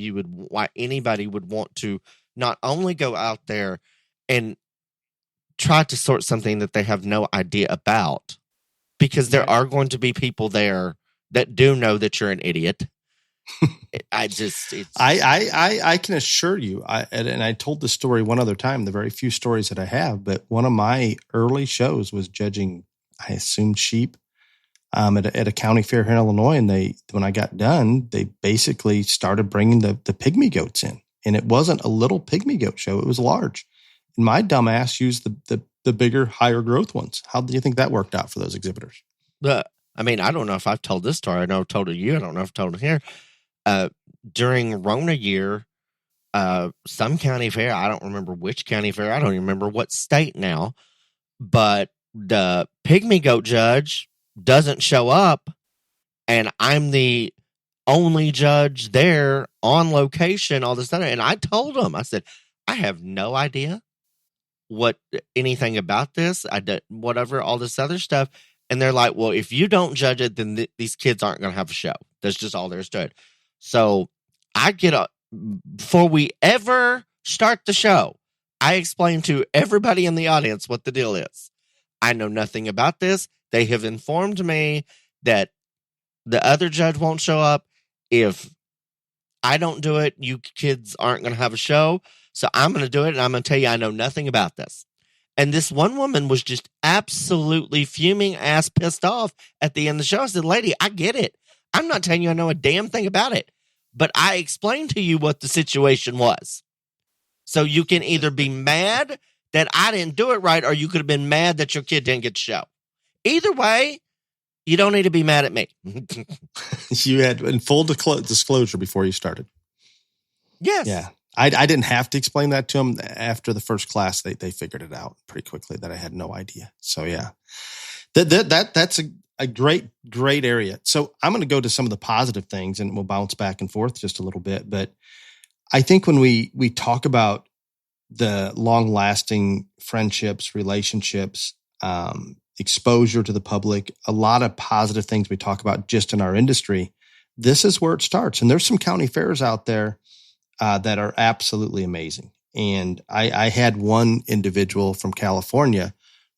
B: anybody would want to not only go out there and try to sort something that they have no idea about, because there are going to be people there that do know that you're an idiot. I
C: can assure you, and I told this story one other time, the very few stories that I have, but one of my early shows was judging, I assume, sheep. At a county fair here in Illinois, and when I got done, they basically started bringing the pygmy goats in, and it wasn't a little pygmy goat show; it was large. And my dumbass used the bigger, higher growth ones. How do you think that worked out for those exhibitors?
B: I don't know if I've told this story. I know I've told it to you. I don't know if I've told it here. During Rona year, some county fair, I don't remember which county fair. I don't even remember what state now, but the pygmy goat judge doesn't show up, and I'm the only judge there on location, all this other. And I told him, I said, I have no idea anything about this. I did whatever, all this other stuff. And they're like, well, if you don't judge it, then these kids aren't going to have a show. That's just all there's to it. So before we ever start the show, I explained to everybody in the audience what the deal is. I know nothing about this. They have informed me that the other judge won't show up. If I don't do it, you kids aren't going to have a show. So I'm going to do it, and I'm going to tell you I know nothing about this. And this one woman was just absolutely fuming ass pissed off at the end of the show. I said, lady, I get it. I'm not telling you I know a damn thing about it. But I explained to you what the situation was. So you can either be mad that I didn't do it right, or you could have been mad that your kid didn't get to show. Either way, you don't need to be mad at me.
C: You had in full disclosure before you started.
B: Yes.
C: Yeah. I didn't have to explain that to them. After the first class, they figured it out pretty quickly that I had no idea. So yeah, that's a great area. So I'm going to go to some of the positive things, and we'll bounce back and forth just a little bit. But I think when we talk about the long-lasting friendships, relationships, exposure to the public, a lot of positive things we talk about just in our industry, this is where it starts. And there's some county fairs out there that are absolutely amazing. And I had one individual from California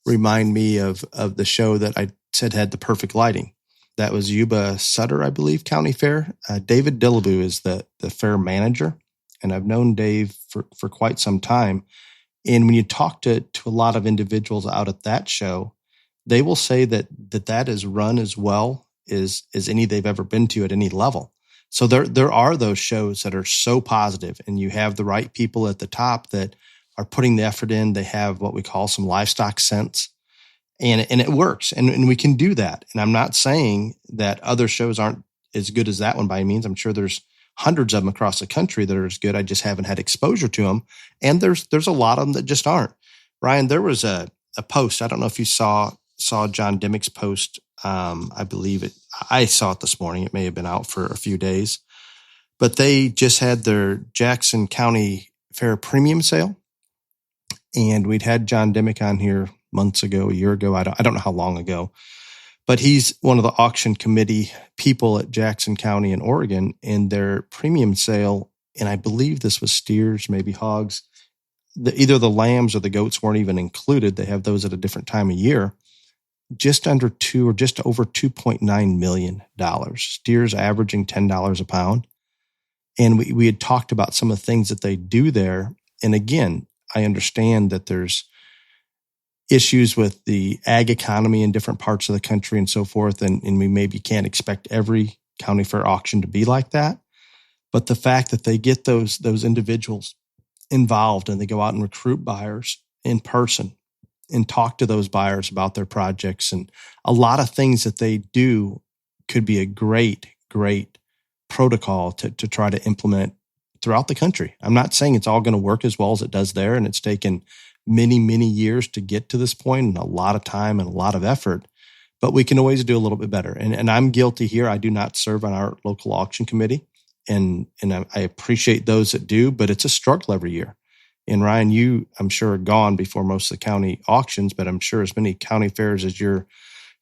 C: remind me of the show that I said had the perfect lighting. That was Yuba Sutter, I believe, County Fair. David Dillaboo is the fair manager. And I've known Dave for quite some time. And when you talk to a lot of individuals out at that show, they will say that is run as well as any they've ever been to at any level. So there are those shows that are so positive, and you have the right people at the top that are putting the effort in. They have what we call some livestock sense, and it works. And we can do that. And I'm not saying that other shows aren't as good as that one by any means. I'm sure there's hundreds of them across the country that are as good. I just haven't had exposure to them. And there's a lot of them that just aren't. Ryan, there was a a post. I don't know if you saw John Dimmick's post. I believe it. I saw it this morning. It may have been out for a few days, but they just had their Jackson County Fair premium sale, and we'd had John Dimmick on here months ago, a year ago. I don't know how long ago, but he's one of the auction committee people at Jackson County in Oregon, and their premium sale. And I believe this was steers, maybe hogs. Either the lambs or the goats weren't even included. They have those at a different time of year. Just under just over $2.9 million. Steers averaging $10 a pound. And we had talked about some of the things that they do there. And again, I understand that there's issues with the ag economy in different parts of the country and so forth. And we maybe can't expect every county fair auction to be like that. But the fact that they get those individuals involved and they go out and recruit buyers in person and talk to those buyers about their projects, and a lot of things that they do could be a great protocol to try to implement throughout the country. I'm not saying it's all going to work as well as it does there, and it's taken many years to get to this point and a lot of time and a lot of effort, but we can always do a little bit better. And I'm guilty here. I do not serve on our local auction committee, and I appreciate those that do, but it's a struggle every year. And Ryan, you, I'm sure, are gone before most of the county auctions, but I'm sure as many county fairs as you're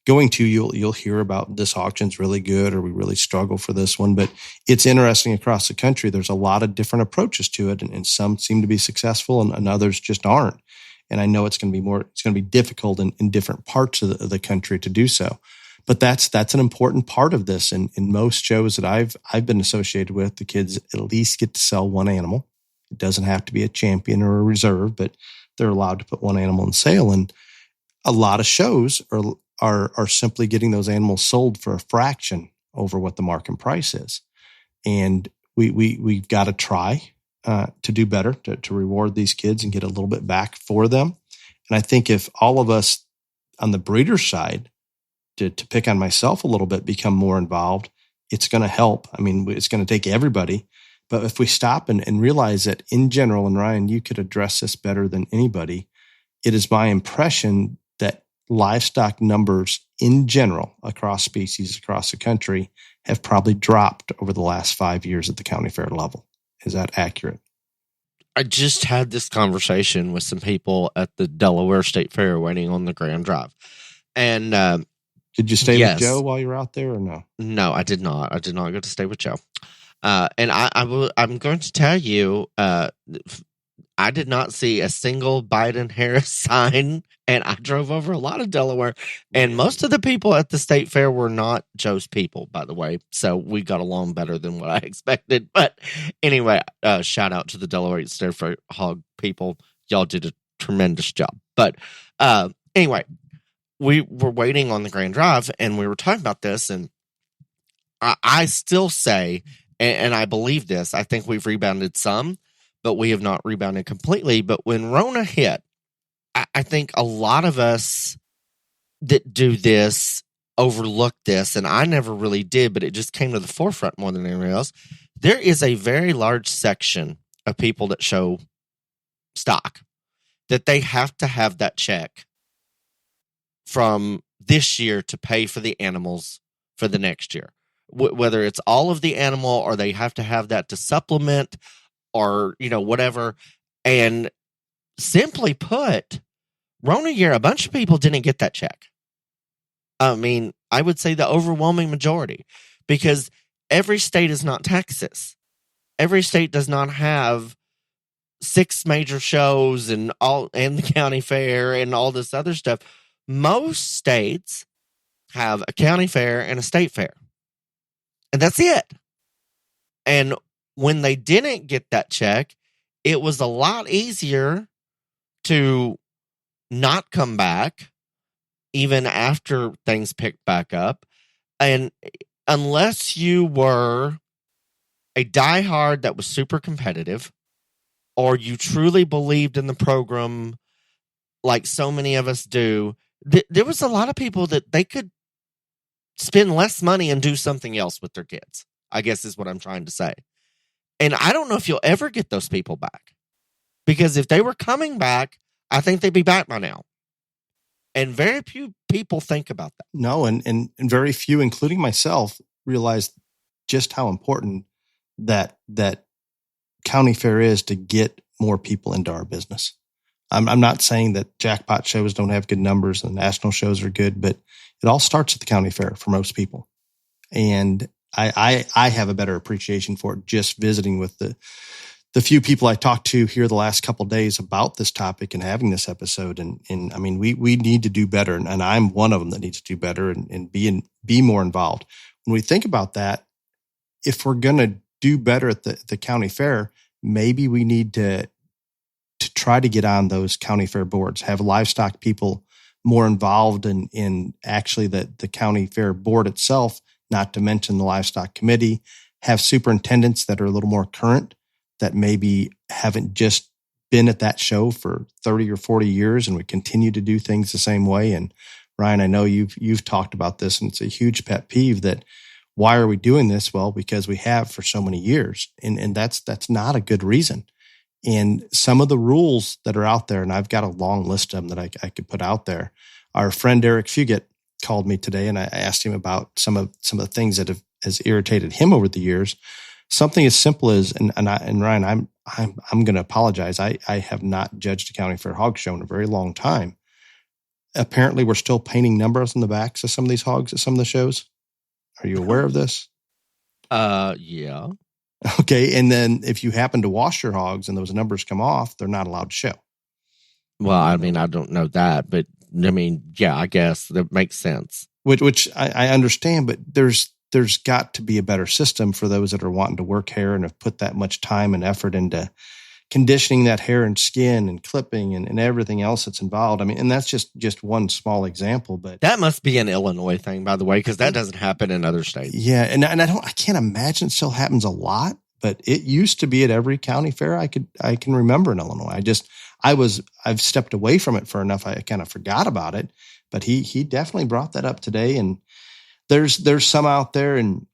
C: going to, you'll hear about this auction's really good, or we really struggle for this one. But it's interesting across the country. There's a lot of different approaches to it, and some seem to be successful and others just aren't. And I know it's going to be difficult in different parts of the country to do so. But that's an important part of this. And in most shows that I've been associated with, the kids at least get to sell one animal. It doesn't have to be a champion or a reserve, but they're allowed to put one animal in sale. And a lot of shows are simply getting those animals sold for a fraction over what the market price is. And we've got to try to do better, to reward these kids and get a little bit back for them. And I think if all of us on the breeder side, to pick on myself a little bit, become more involved, it's going to help. I mean, it's going to take everybody. But if we stop and realize that in general, and Ryan, you could address this better than anybody, it is my impression that livestock numbers in general across species across the country have probably dropped over the last 5 years at the county fair level. Is that accurate?
B: I just had this conversation with some people at the Delaware State Fair waiting on the Grand Drive. And
C: did you stay with Joe while you were out there or no?
B: No, I did not. I did not get to stay with Joe. And I'm going to tell you, I did not see a single Biden-Harris sign, and I drove over a lot of Delaware, and most of the people at the state fair were not Joe's people, by the way, so we got along better than what I expected. But anyway, shout out to the Delaware State Fair hog people. Y'all did a tremendous job. But anyway, we were waiting on the Grand Drive, and we were talking about this, and I still say, and I believe this, I think we've rebounded some, but we have not rebounded completely. But when Rona hit, I think a lot of us that do this overlook this, and I never really did, but it just came to the forefront more than anything else. There is a very large section of people that show stock that they have to have that check from this year to pay for the animals for the next year. Whether it's all of the animal or they have to have that to supplement or, whatever. And simply put, Rona year, a bunch of people didn't get that check. I mean, I would say the overwhelming majority, because every state is not Texas. Every state does not have 6 major shows and the county fair and all this other stuff. Most states have a county fair and a state fair. And that's it. And when they didn't get that check, it was a lot easier to not come back even after things picked back up. And unless you were a diehard that was super competitive, or you truly believed in the program like so many of us do, there was a lot of people that they could spend less money and do something else with their kids, I guess is what I'm trying to say. And I don't know if you'll ever get those people back, because if they were coming back, I think they'd be back by now. And very few people think about that.
C: No, and very few, including myself, realize just how important that county fair is to get more people into our business. I'm not saying that jackpot shows don't have good numbers and national shows are good, but it all starts at the county fair for most people. And I have a better appreciation for it just visiting with the few people I talked to here the last couple of days about this topic and having this episode. And I mean, we need to do better. And I'm one of them that needs to do better and be more involved. When we think about that, if we're going to do better at the county fair, maybe we need to try to get on those county fair boards, have livestock people more involved in actually the county fair board itself, not to mention the livestock committee, have superintendents that are a little more current, that maybe haven't just been at that show for 30 or 40 years and would continue to do things the same way. And Ryan, I know you've talked about this, and it's a huge pet peeve that why are we doing this? Well, because we have for so many years, and that's not a good reason. And some of the rules that are out there, and I've got a long list of them that I could put out there. Our friend Eric Fugit called me today, and I asked him about some of the things that has irritated him over the years. Something as simple as, and Ryan, I'm going to apologize. I have not judged a county fair hog show in a very long time. Apparently, we're still painting numbers on the backs of some of these hogs at some of the shows. Are you aware of this?
B: Yeah.
C: Okay. And then if you happen to wash your hogs and those numbers come off, they're not allowed to show.
B: Well, I mean, I don't know that, but I mean, yeah, I guess that makes sense.
C: Which I understand, but there's got to be a better system for those that are wanting to work hair and have put that much time and effort into conditioning that hair and skin and clipping and everything else that's involved. I mean, and that's just one small example, but
B: that must be an Illinois thing, by the way, because that doesn't happen in other states.
C: Yeah. And I can't imagine it still happens a lot, but it used to be at every county fair I can remember in Illinois. I've stepped away from it for enough. I kind of forgot about it, but he definitely brought that up today. And there's some out there, and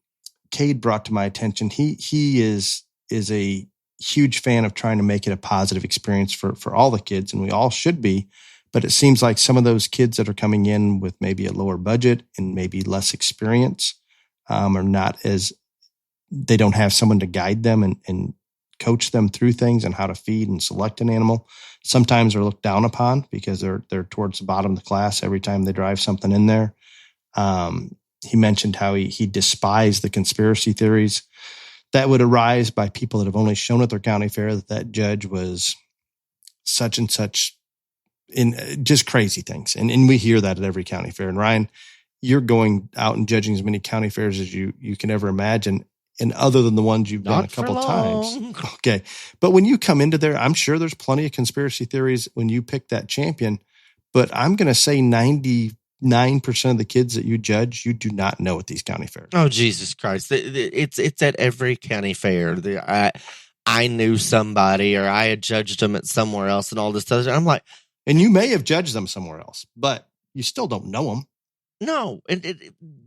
C: Cade brought to my attention. He is a huge fan of trying to make it a positive experience for all the kids, and we all should be. But it seems like some of those kids that are coming in with maybe a lower budget and maybe less experience are not as, they don't have someone to guide them and coach them through things and how to feed and select an animal. Sometimes they're looked down upon because they're towards the bottom of the class every time they drive something in there. He mentioned how he despised the conspiracy theories that would arise by people that have only shown at their county fair that judge was such and such, in just crazy things. And we hear that at every county fair. And Ryan, you're going out and judging as many county fairs as you can ever imagine. And other than the ones you've done a couple times. Okay. But when you come into there, I'm sure there's plenty of conspiracy theories when you pick that champion, but I'm going to say 99% of the kids that you judge, you do not know at these county fairs.
B: Oh, Jesus Christ. It's at every county fair. I knew somebody, or I had judged them at somewhere else and all this stuff. I'm like,
C: and you may have judged them somewhere else, but you still don't know them.
B: No.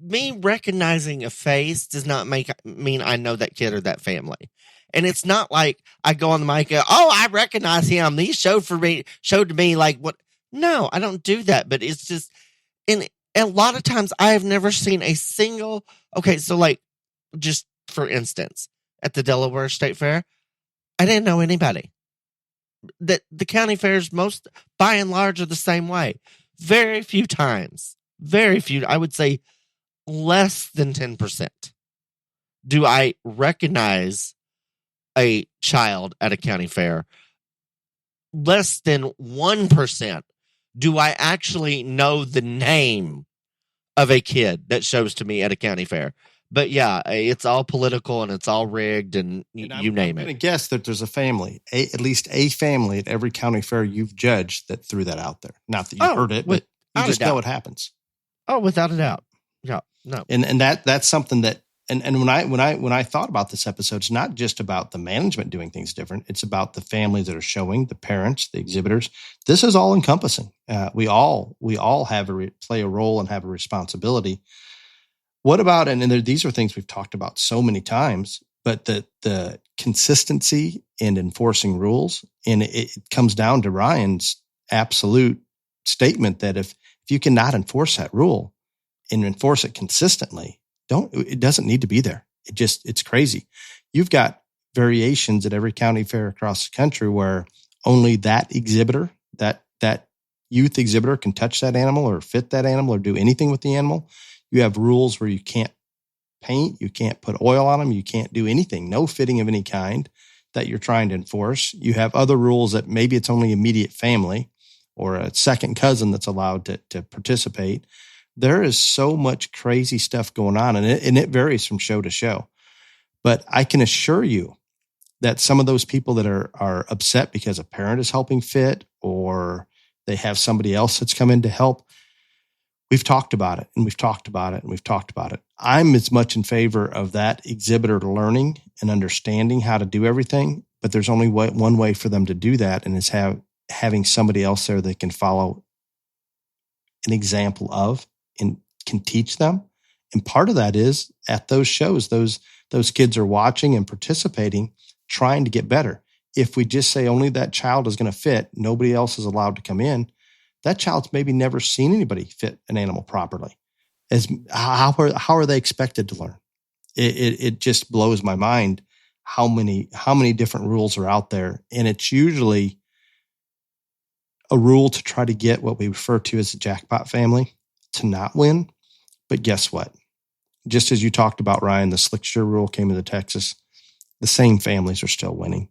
B: Me recognizing a face does not mean I know that kid or that family. And it's not like I go on the mic and go, oh, I recognize him. He showed to me like what. No, I don't do that. But it's just, and a lot of times I have never seen a single, okay, so like, just for instance, at the Delaware State Fair, I didn't know anybody. The county fairs, most by and large, are the same way. Very few times, I would say less than 10%, do I recognize a child at a county fair. Less than 1% do I actually know the name of a kid that shows to me at a county fair. But yeah, it's all political and it's all rigged and you name it.
C: I'm going to guess that there's a family, at least a family at every county fair you've judged that threw that out there. Not that you heard it, but you just know it happens.
B: Oh, without a doubt. Yeah, no.
C: And that's something that, and when I thought about this episode, it's not just about the management doing things different. It's about the families that are showing, the parents, the exhibitors. This is all encompassing. We all have play a role and have a responsibility. What about, and these are things we've talked about so many times, but the consistency and enforcing rules, and it comes down to Ryan's absolute statement that If you cannot enforce that rule and enforce it consistently, it doesn't need to be there. It's crazy. You've got variations at every county fair across the country where only that exhibitor, that youth exhibitor can touch that animal or fit that animal or do anything with the animal. You have rules where you can't paint, you can't put oil on them, you can't do anything, no fitting of any kind that you're trying to enforce. You have other rules that maybe it's only immediate family or a second cousin that's allowed to participate. There is so much crazy stuff going on, and it varies from show to show. But I can assure you that some of those people that are upset because a parent is helping fit or they have somebody else that's come in to help, we've talked about it and we've talked about it and we've talked about it. I'm as much in favor of that exhibitor learning and understanding how to do everything, but there's only one way for them to do that, and it's having somebody else there that can follow an example of and can teach them. And part of that is at those shows, those kids are watching and participating, trying to get better. If we just say only that child is going to fit, nobody else is allowed to come in, that child's maybe never seen anybody fit an animal properly. How are they expected to learn? It just blows my mind how many different rules are out there. And it's usually a rule to try to get what we refer to as the jackpot family to not win. But guess what? Just as you talked about, Ryan, the slickshire rule came into Texas, the same families are still winning.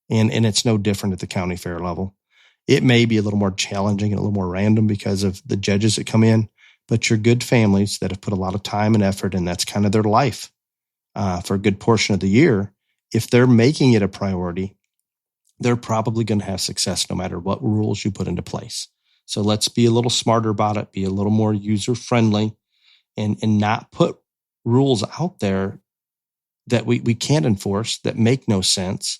C: And it's no different at the county fair level. It may be a little more challenging and a little more random because of the judges that come in, but your good families that have put a lot of time and effort, and that's kind of their life for a good portion of the year, if they're making it a priority, they're probably going to have success no matter what rules you put into place. So let's be a little smarter about it, be a little more user-friendly, and not put rules out there that we can't enforce, that make no sense.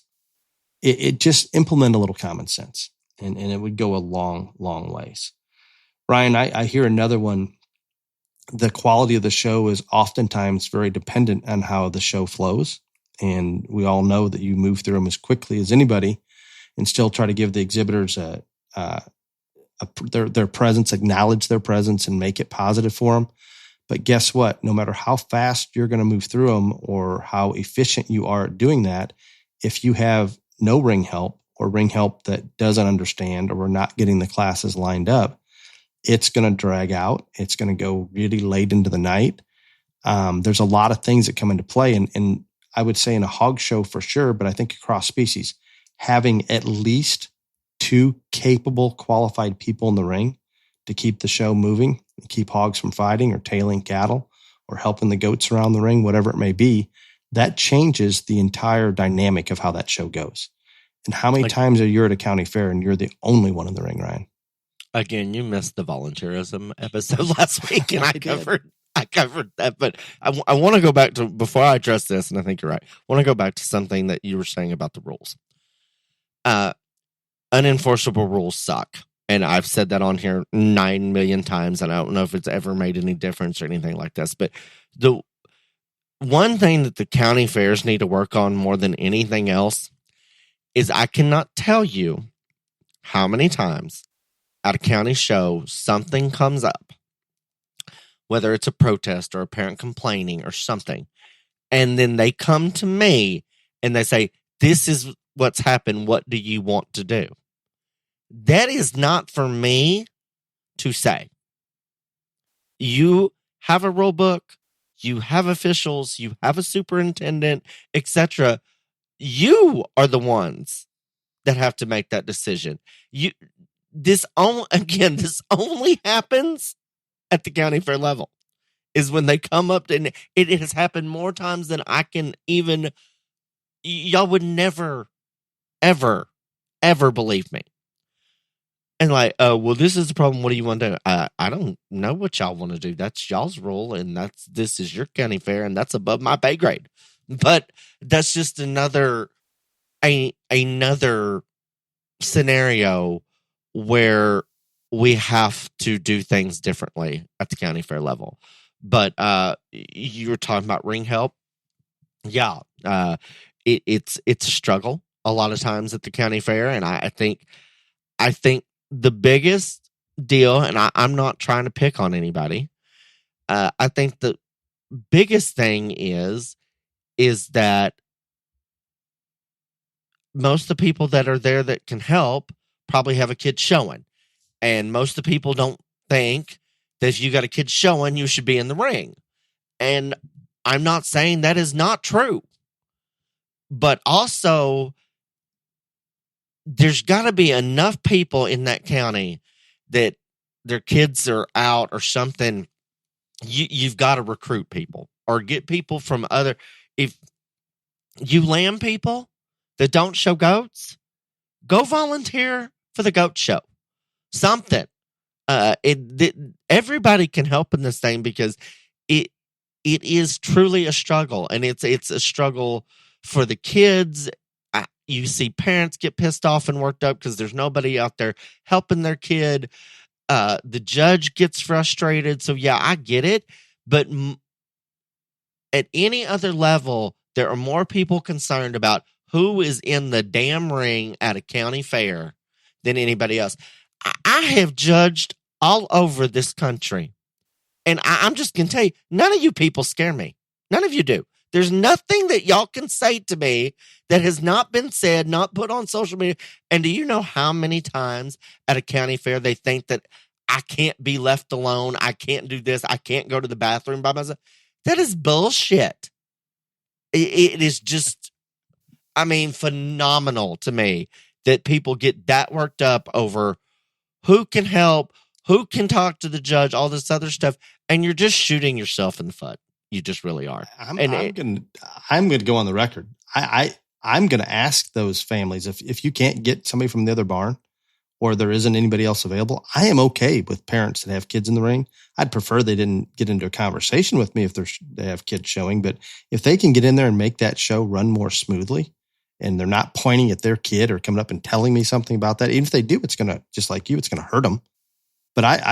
C: It just implement a little common sense, and it would go a long, long ways. Ryan, I hear another one. The quality of the show is oftentimes very dependent on how the show flows. And we all know that you move through them as quickly as anybody and still try to give the exhibitors their presence, acknowledge their presence, and make it positive for them. But guess what? No matter how fast you're going to move through them or how efficient you are at doing that, if you have no ring help or ring help that doesn't understand or we're not getting the classes lined up, it's going to drag out. It's going to go really late into the night. There's a lot of things that come into play. And I would say in a hog show for sure, but I think across species, having at least 2 capable, qualified people in the ring to keep the show moving, and keep hogs from fighting or tailing cattle or helping the goats around the ring, whatever it may be, that changes the entire dynamic of how that show goes. And how many times are you at a county fair and you're the only one in the ring, Ryan?
B: Again, you missed the volunteerism episode last week, and I covered that. But I want to go back to, before I address this, and I think you're right, I want to go back to something that you were saying about the rules. Unenforceable rules suck. And I've said that on here 9 million times, and I don't know if it's ever made any difference or anything like this. But the one thing that the county fairs need to work on more than anything else is I cannot tell you how many times at a county show something comes up, whether it's a protest or a parent complaining or something, and then they come to me and they say, "This is what's happened. What do you want to do?" That is not for me to say. You have a rule book, you have officials, you have a superintendent, etc. You are the ones that have to make that decision. This only happens at the county fair level, is when they come up, and it has happened more times than I can even, y'all would never, ever, ever believe me. And well, this is the problem. What do you want to do? I don't know what y'all want to do. That's y'all's rule, and this is your county fair, and that's above my pay grade. But that's just another scenario where we have to do things differently at the county fair level. But you were talking about ring help. Yeah, it's a struggle a lot of times at the county fair, and I think the biggest deal, and I'm not trying to pick on anybody. I think the biggest thing is that most of the people that are there that can help probably have a kid showing. And most of the people don't think that if you got a kid showing, you should be in the ring. And I'm not saying that is not true. But also, there's got to be enough people in that county that their kids are out or something. You've got to recruit people or get people from other. If you lamb people that don't show goats, go volunteer for the goat show. Something. Everybody can help in this thing because it is truly a struggle, and it's a struggle for the kids. You see parents get pissed off and worked up because there's nobody out there helping their kid. The judge gets frustrated. So yeah, I get it. But at any other level, there are more people concerned about who is in the damn ring at a county fair than anybody else. I have judged all over this country. And I'm just going to tell you, none of you people scare me. None of you do. There's nothing that y'all can say to me that has not been said, not put on social media. And do you know how many times at a county fair they think that I can't be left alone? I can't do this. I can't go to the bathroom by myself. That is bullshit. It is just, phenomenal to me that people get that worked up over who can help, who can talk to the judge, all this other stuff. And you're just shooting yourself in the foot. You just really are.
C: I'm going to go on the record. I'm going to ask those families if you can't get somebody from the other barn or there isn't anybody else available. I am okay with parents that have kids in the ring. I'd prefer they didn't get into a conversation with me if they have kids showing. But if they can get in there and make that show run more smoothly, and they're not pointing at their kid or coming up and telling me something about that, even if they do, it's going to, just like you, it's going to hurt them. But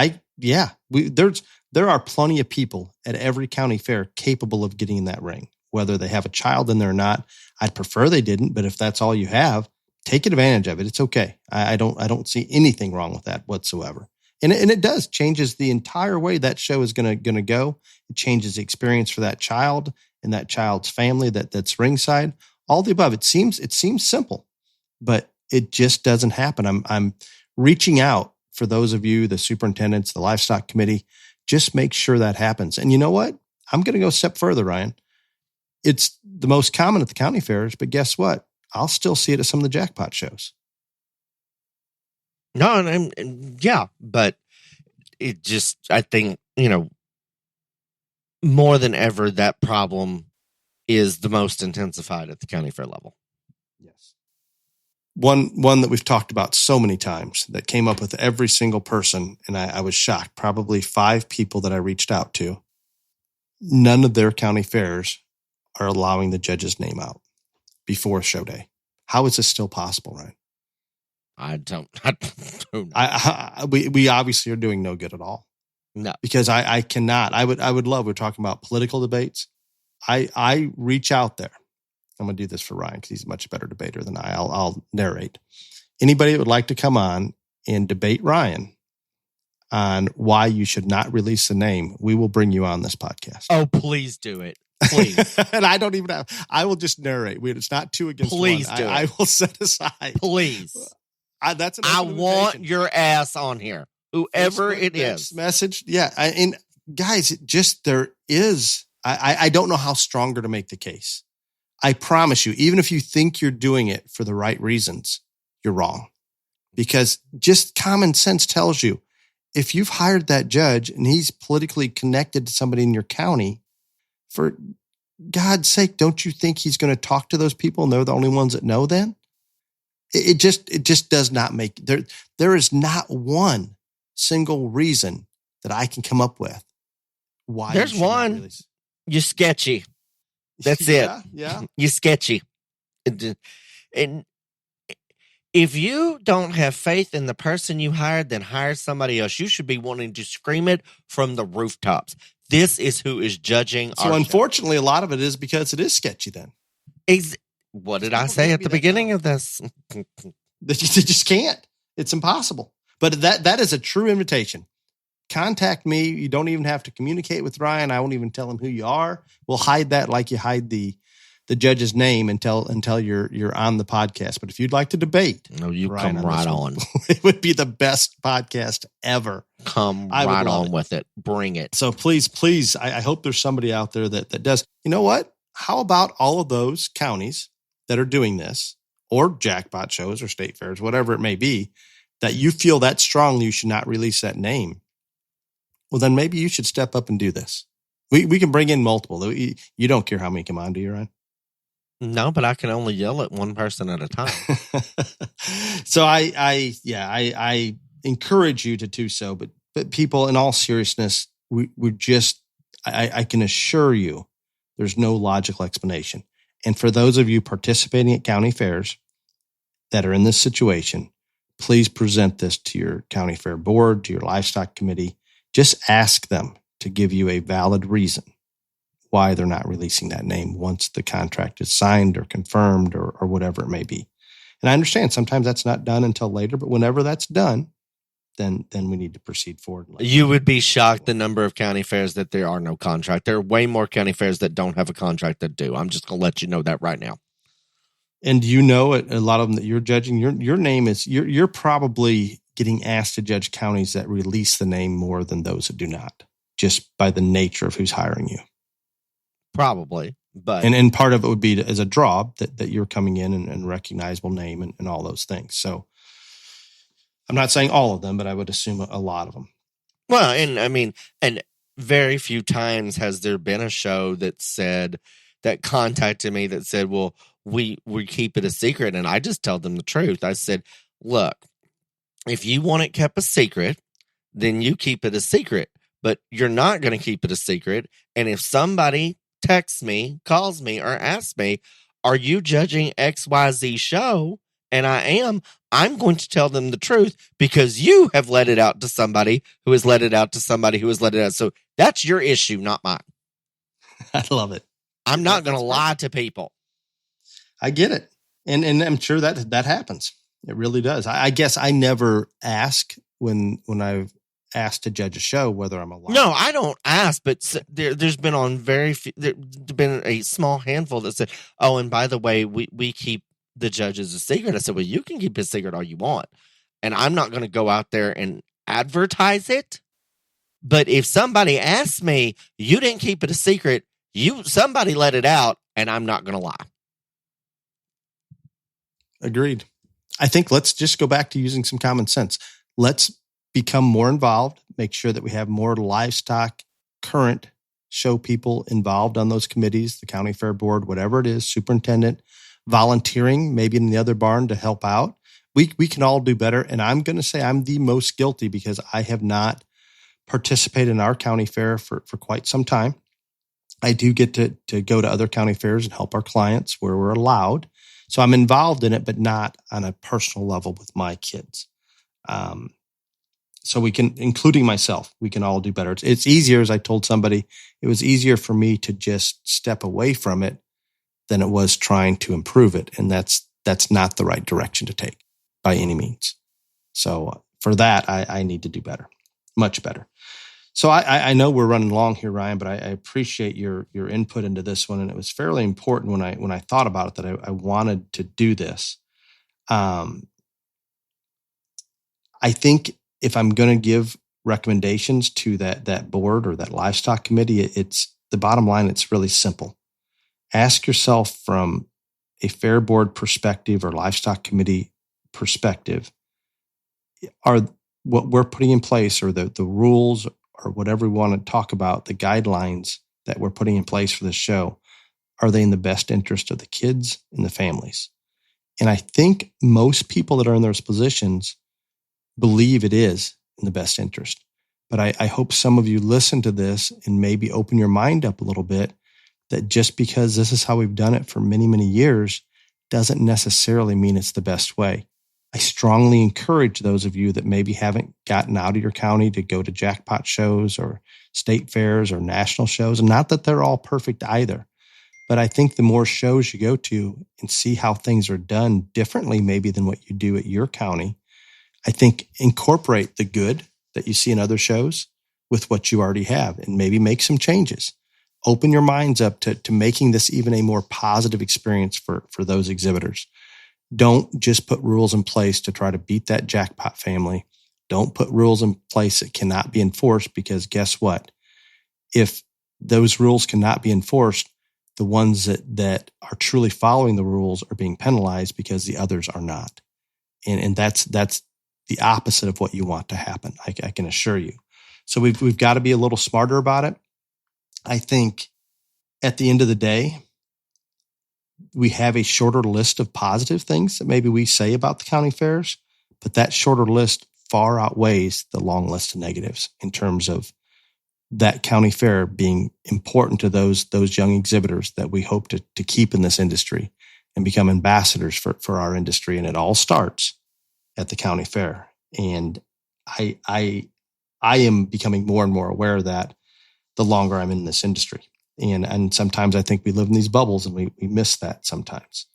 C: there are plenty of people at every county fair capable of getting in that ring, whether they have a child in there or not. I'd prefer they didn't, but if that's all you have, take advantage of it. It's okay. I don't see anything wrong with that whatsoever. And it does changes the entire way that show is going to go. It changes the experience for that child and that child's family that's ringside. All the above. It seems simple, but it just doesn't happen. I'm reaching out for those of you, the superintendents, the livestock committee. Just make sure that happens. And you know what? I'm going to go a step further, Ryan. It's the most common at the county fairs, but guess what? I'll still see it at some of the jackpot shows.
B: No, yeah, but it just, I think, more than ever, that problem is the most intensified at the county fair level.
C: Yes. One that we've talked about so many times that came up with every single person, and I was shocked, probably 5 people that I reached out to, none of their county fairs are allowing the judge's name out before show day. How is this still possible, Ryan?
B: I don't know.
C: We obviously are doing no good at all.
B: No.
C: Because I cannot. I would love, we're talking about political debates. I reach out there. I'm going to do this for Ryan because he's a much better debater than I. I'll narrate. Anybody that would like to come on and debate Ryan on why you should not release the name, we will bring you on this podcast.
B: Oh, please do it. Please.
C: And I don't even have, I will just narrate. It's not 2 against 1.
B: Please do it.
C: I will set aside.
B: Please.
C: That's an
B: I want your ass on here. Whoever it is.
C: Message. Yeah. And guys, there is, I don't know how stronger to make the case. I promise you, even if you think you're doing it for the right reasons, you're wrong. Because just common sense tells you, if you've hired that judge and he's politically connected to somebody in your county, for God's sake, don't you think he's going to talk to those people and they're the only ones that know then? It just does not make, there is not one single reason that I can come up with why.
B: There's one. You're sketchy. That's
C: it.
B: Yeah.
C: Yeah.
B: You're sketchy. And if you don't have faith in the person you hired, then hire somebody else. You should be wanting to scream it from the rooftops. This is who is judging.
C: So unfortunately, a lot of it is because it is sketchy then.
B: What did I say at the beginning of this?
C: They just can't. It's impossible. But that is a true invitation. Contact me. You don't even have to communicate with Ryan. I won't even tell him who you are. We'll hide that like you hide the judge's name until you're on the podcast. But if you'd like to debate,
B: no, you Ryan, come right on.
C: It would be the best podcast ever.
B: Come right on with it. Bring it.
C: So please, I hope there's somebody out there that does. You know what? How about all of those counties that are doing this, or jackpot shows or state fairs, whatever it may be, that you feel that strongly you should not release that name? Well, then maybe you should step up and do this. We can bring in multiple. You don't care how many come on, do you, Ryan?
B: No, but I can only yell at one person at a time.
C: So I encourage you to do so. But people, in all seriousness, I can assure you there's no logical explanation. And for those of you participating at county fairs that are in this situation, please present this to your county fair board, to your livestock committee. Just ask them to give you a valid reason why they're not releasing that name once the contract is signed or confirmed or whatever it may be. And I understand sometimes that's not done until later, but whenever that's done, then we need to proceed forward.
B: You would be shocked the number of county fairs that there are no contract. There are way more county fairs that don't have a contract that do. I'm just going to let you know that right now.
C: And you know, a lot of them that you're judging, your name is, you're probably getting asked to judge counties that release the name more than those that do not, just by the nature of who's hiring you.
B: Probably. But
C: and part of it would be as a draw that you're coming in and recognizable name and all those things. So I'm not saying all of them, but I would assume a lot of them.
B: Well, and I mean, and very few times has there been a show that contacted me that said, well, we keep it a secret. And I just tell them the truth. I said, look, if you want it kept a secret, then you keep it a secret, but you're not going to keep it a secret. And if somebody texts me, calls me, or asks me, are you judging XYZ show? And I am, I'm going to tell them the truth because you have let it out to somebody who has let it out to somebody who has let it out. So that's your issue, not mine.
C: I love it.
B: I'm not going to lie to people.
C: I get it. And I'm sure that happens. It really does. I guess I never ask when I've asked to judge a show whether I'm allowed.
B: No, I don't ask, but there's been on there's been a small handful that said, oh, and by the way, we keep the judges a secret. I said, well, you can keep it secret all you want. And I'm not going to go out there and advertise it. But if somebody asks me, you didn't keep it a secret, somebody let it out, and I'm not going to lie.
C: Agreed. I think let's just go back to using some common sense. Let's become more involved, make sure that we have more livestock current show people involved on those committees, the county fair board, whatever it is, superintendent, volunteering, maybe in the other barn to help out. We can all do better. And I'm going to say I'm the most guilty because I have not participated in our county fair for quite some time. I do get to go to other county fairs and help our clients where we're allowed. So I'm involved in it, but not on a personal level with my kids. So we can, including myself, we can all do better. It's easier, as I told somebody, it was easier for me to just step away from it than it was trying to improve it. And that's not the right direction to take by any means. So for that, I need to do better, much better. So I know we're running long here, Ryan, but I appreciate your input into this one. And it was fairly important when I thought about it that I wanted to do this. I think if I'm going to give recommendations to that board or that livestock committee, it's the bottom line. It's really simple. Ask yourself from a fair board perspective or livestock committee perspective, are what we're putting in place or the rules or whatever we want to talk about, the guidelines that we're putting in place for this show, are they in the best interest of the kids and the families? And I think most people that are in those positions believe it is in the best interest. But I hope some of you listen to this and maybe open your mind up a little bit that just because this is how we've done it for many, many years doesn't necessarily mean it's the best way. I strongly encourage those of you that maybe haven't gotten out of your county to go to jackpot shows or state fairs or national shows. And not that they're all perfect either, but I think the more shows you go to and see how things are done differently maybe than what you do at your county, I think incorporate the good that you see in other shows with what you already have and maybe make some changes. Open your minds up to making this even a more positive experience for those exhibitors. Don't just put rules in place to try to beat that jackpot family. Don't put rules in place that cannot be enforced, because guess what? If those rules cannot be enforced, the ones that are truly following the rules are being penalized because the others are not. And that's the opposite of what you want to happen. I can assure you. So we've got to be a little smarter about it. I think at the end of the day, we have a shorter list of positive things that maybe we say about the county fairs, but that shorter list far outweighs the long list of negatives in terms of that county fair being important to those young exhibitors that we hope to keep in this industry and become ambassadors for our industry. And it all starts at the county fair. And I am becoming more and more aware of that the longer I'm in this industry. And sometimes I think we live in these bubbles and we miss that sometimes.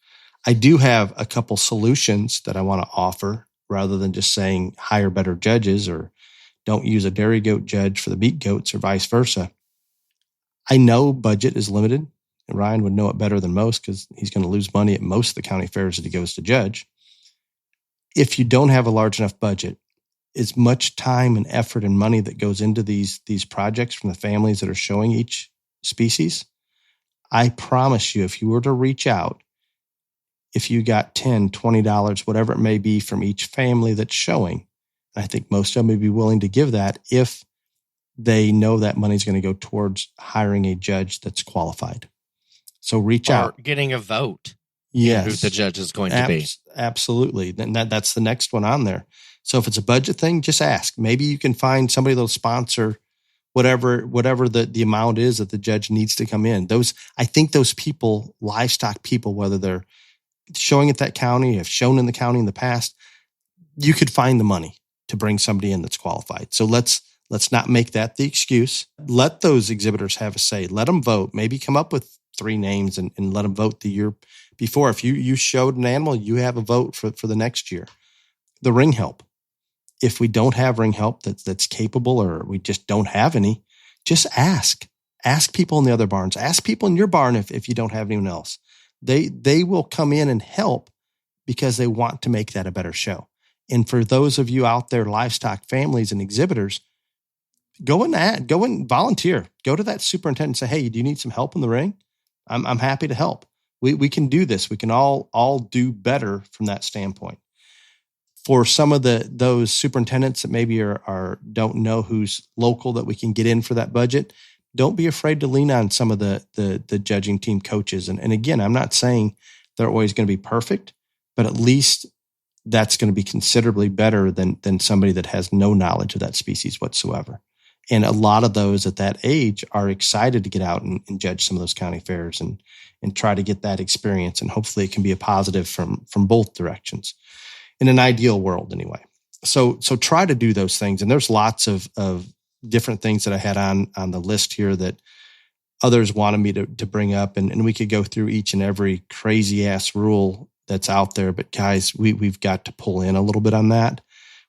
C: I do have a couple solutions that I want to offer rather than just saying hire better judges or don't use a dairy goat judge for the meat goats or vice versa. I know budget is limited, and Ryan would know it better than most because he's going to lose money at most of the county fairs that he goes to judge. If you don't have a large enough budget, as much time and effort and money that goes into these projects from the families that are showing each species, I promise you, if you were to reach out, if you got $10, $20, whatever it may be from each family that's showing, I think most of them would be willing to give that if they know that money's going to go towards hiring a judge that's qualified. So reach out.
B: Getting a vote.
C: Yes.
B: Who the judge is going to be.
C: Absolutely. Then that's the next one on there. So if it's a budget thing, just ask. Maybe you can find somebody that'll sponsor whatever the amount is that the judge needs to come in. I think those people, livestock people, whether they're showing at that county, have shown in the county in the past, you could find the money to bring somebody in that's qualified. So let's not make that the excuse. Let those exhibitors have a say. Let them vote. Maybe come up with 3 names and let them vote the year before. If you showed an animal, you have a vote for the next year. The ring help. If we don't have ring help that's capable, or we just don't have any, just ask. Ask people in the other barns. Ask people in your barn if you don't have anyone else. They will come in and help because they want to make that a better show. And for those of you out there, livestock families and exhibitors, go and volunteer. Go to that superintendent and say, hey, do you need some help in the ring? I'm happy to help. We can do this. We can all do better from that standpoint. For some of those superintendents that maybe don't know who's local that we can get in for that budget, don't be afraid to lean on some of the judging team coaches. And again, I'm not saying they're always going to be perfect, but at least that's going to be considerably better than somebody that has no knowledge of that species whatsoever. And a lot of those at that age are excited to get out and judge some of those county fairs and try to get that experience. And hopefully it can be a positive from both directions in an ideal world anyway. So try to do those things. And there's lots of different things that I had on the list here that others wanted me to bring up. And we could go through each and every crazy ass rule that's out there. But guys, we've got to pull in a little bit on that.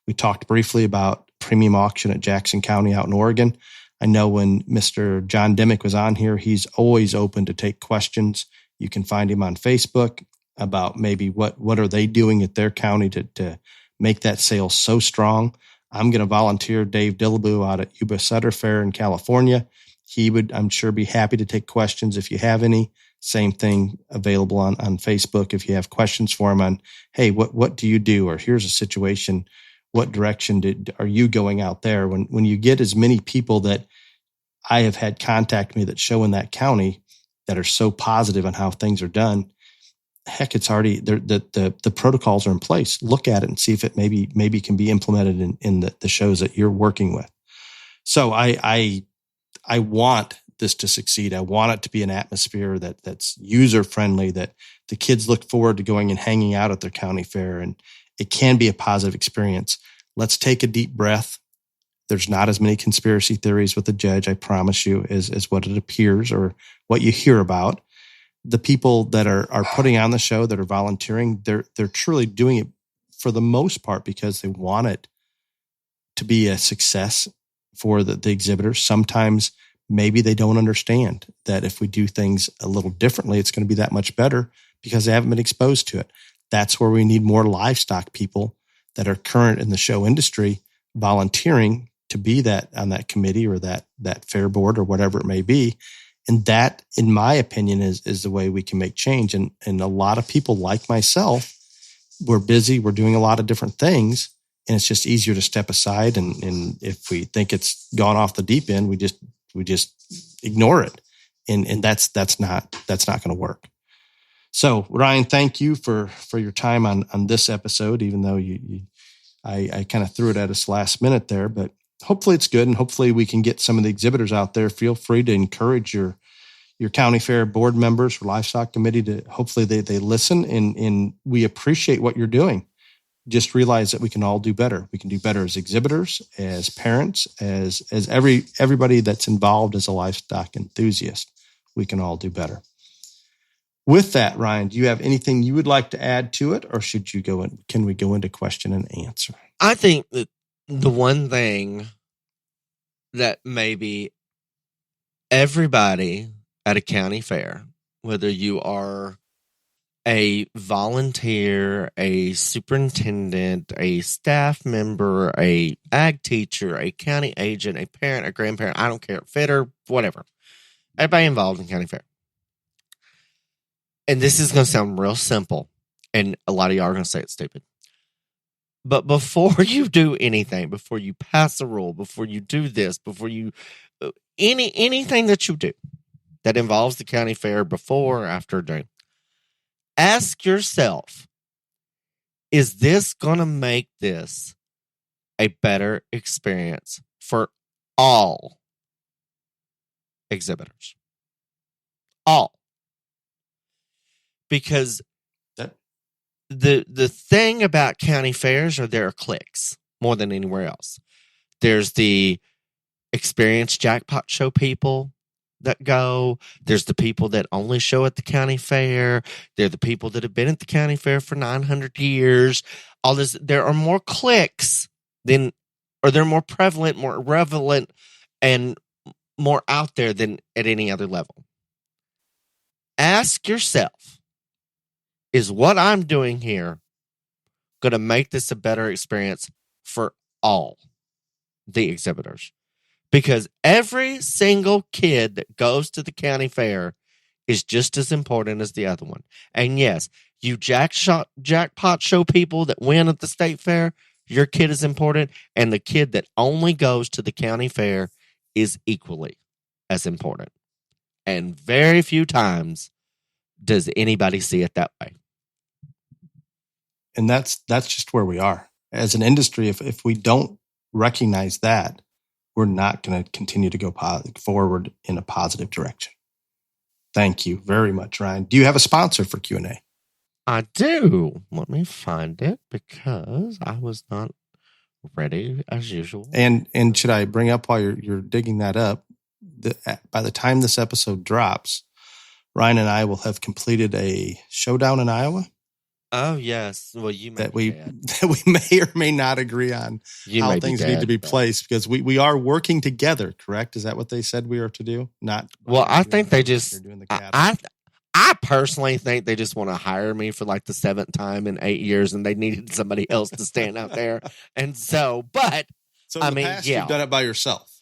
C: We talked briefly about premium auction at Jackson County out in Oregon. I know when Mr. John Dimick was on here, he's always open to take questions. You can find him on Facebook about maybe what are they doing at their county to make that sale so strong. I'm going to volunteer Dave Dillaboo out at Yuba Sutter Fair in California. He would, I'm sure, be happy to take questions if you have any. Same thing available on Facebook. If you have questions for him on, hey, what do you do? Or here's a situation. What direction are you going out there? When you get as many people that I have had contact me that show in that county that are so positive on how things are done, heck, it's already the protocols are in place. Look at it and see if it maybe can be implemented in the shows that you're working with. So I want this to succeed. I want it to be an atmosphere that's user friendly, that the kids look forward to going and hanging out at their county fair, and it can be a positive experience. Let's take a deep breath. There's not as many conspiracy theories with the judge, I promise you, as what it appears or what you hear about. The people that are putting on the show, that are volunteering, they're truly doing it for the most part because they want it to be a success for the exhibitors. Sometimes maybe they don't understand that if we do things a little differently, it's going to be that much better because they haven't been exposed to it. That's where we need more livestock people that are current in the show industry volunteering to be that on that committee or that fair board or whatever it may be. And that, in my opinion, is the way we can make change. And a lot of people like myself, we're busy, we're doing a lot of different things, and it's just easier to step aside. And if we think it's gone off the deep end, we just ignore it. And that's not going to work. So Ryan, thank you for your time on this episode, even though I kind of threw it at us last minute there, but hopefully it's good. And hopefully we can get some of the exhibitors out there. Feel free to encourage your county fair board members or livestock committee to hopefully they listen and we appreciate what you're doing. Just realize that we can all do better. We can do better as exhibitors, as parents, as everybody that's involved as a livestock enthusiast. We can all do better. With that, Ryan, do you have anything you would like to add to it, or should you go in? Can we go into question and answer?
B: I think that the one thing that maybe everybody at a county fair, whether you are a volunteer, a superintendent, a staff member, a ag teacher, a county agent, a parent, a grandparent, I don't care, fitter, whatever, everybody involved in county fair. And this is going to sound real simple, and a lot of y'all are going to say it's stupid. But before you do anything, before you pass a rule, before you do this, before you anything that you do that involves the county fair, before or after or during, ask yourself, is this going to make this a better experience for all exhibitors? All. Because the thing about county fairs are there are cliques more than anywhere else. There's the experienced jackpot show people that go. There's the people that only show at the county fair. They're the people that have been at the county fair for 900 years. All this. There are more cliques than, or they're more prevalent, more relevant, and more out there than at any other level. Ask yourself, is what I'm doing here going to make this a better experience for all the exhibitors? Because every single kid that goes to the county fair is just as important as the other one. And yes, you jackpot show people that win at the state fair, your kid is important. And the kid that only goes to the county fair is equally as important. And very few times does anybody see it that way.
C: And that's just where we are as an industry. If we don't recognize that, we're not going to continue to go forward in a positive direction. Thank you very much, Ryan. Do you have a sponsor for Q&A?
B: I do. Let me find it because I was not ready as usual.
C: And should I bring up while you're digging that up? By the time this episode drops, Ryan and I will have completed a showdown in Iowa.
B: Oh yes, well
C: that we may or may not agree on how things need to be placed because we are working together. Correct? Is that what they said we are to do? Not
B: well. I think they just. I personally think they just want to hire me for like the 7th time in 8 years, and they needed somebody else to stand out there. And so, but
C: I mean, past, you've done it by yourself.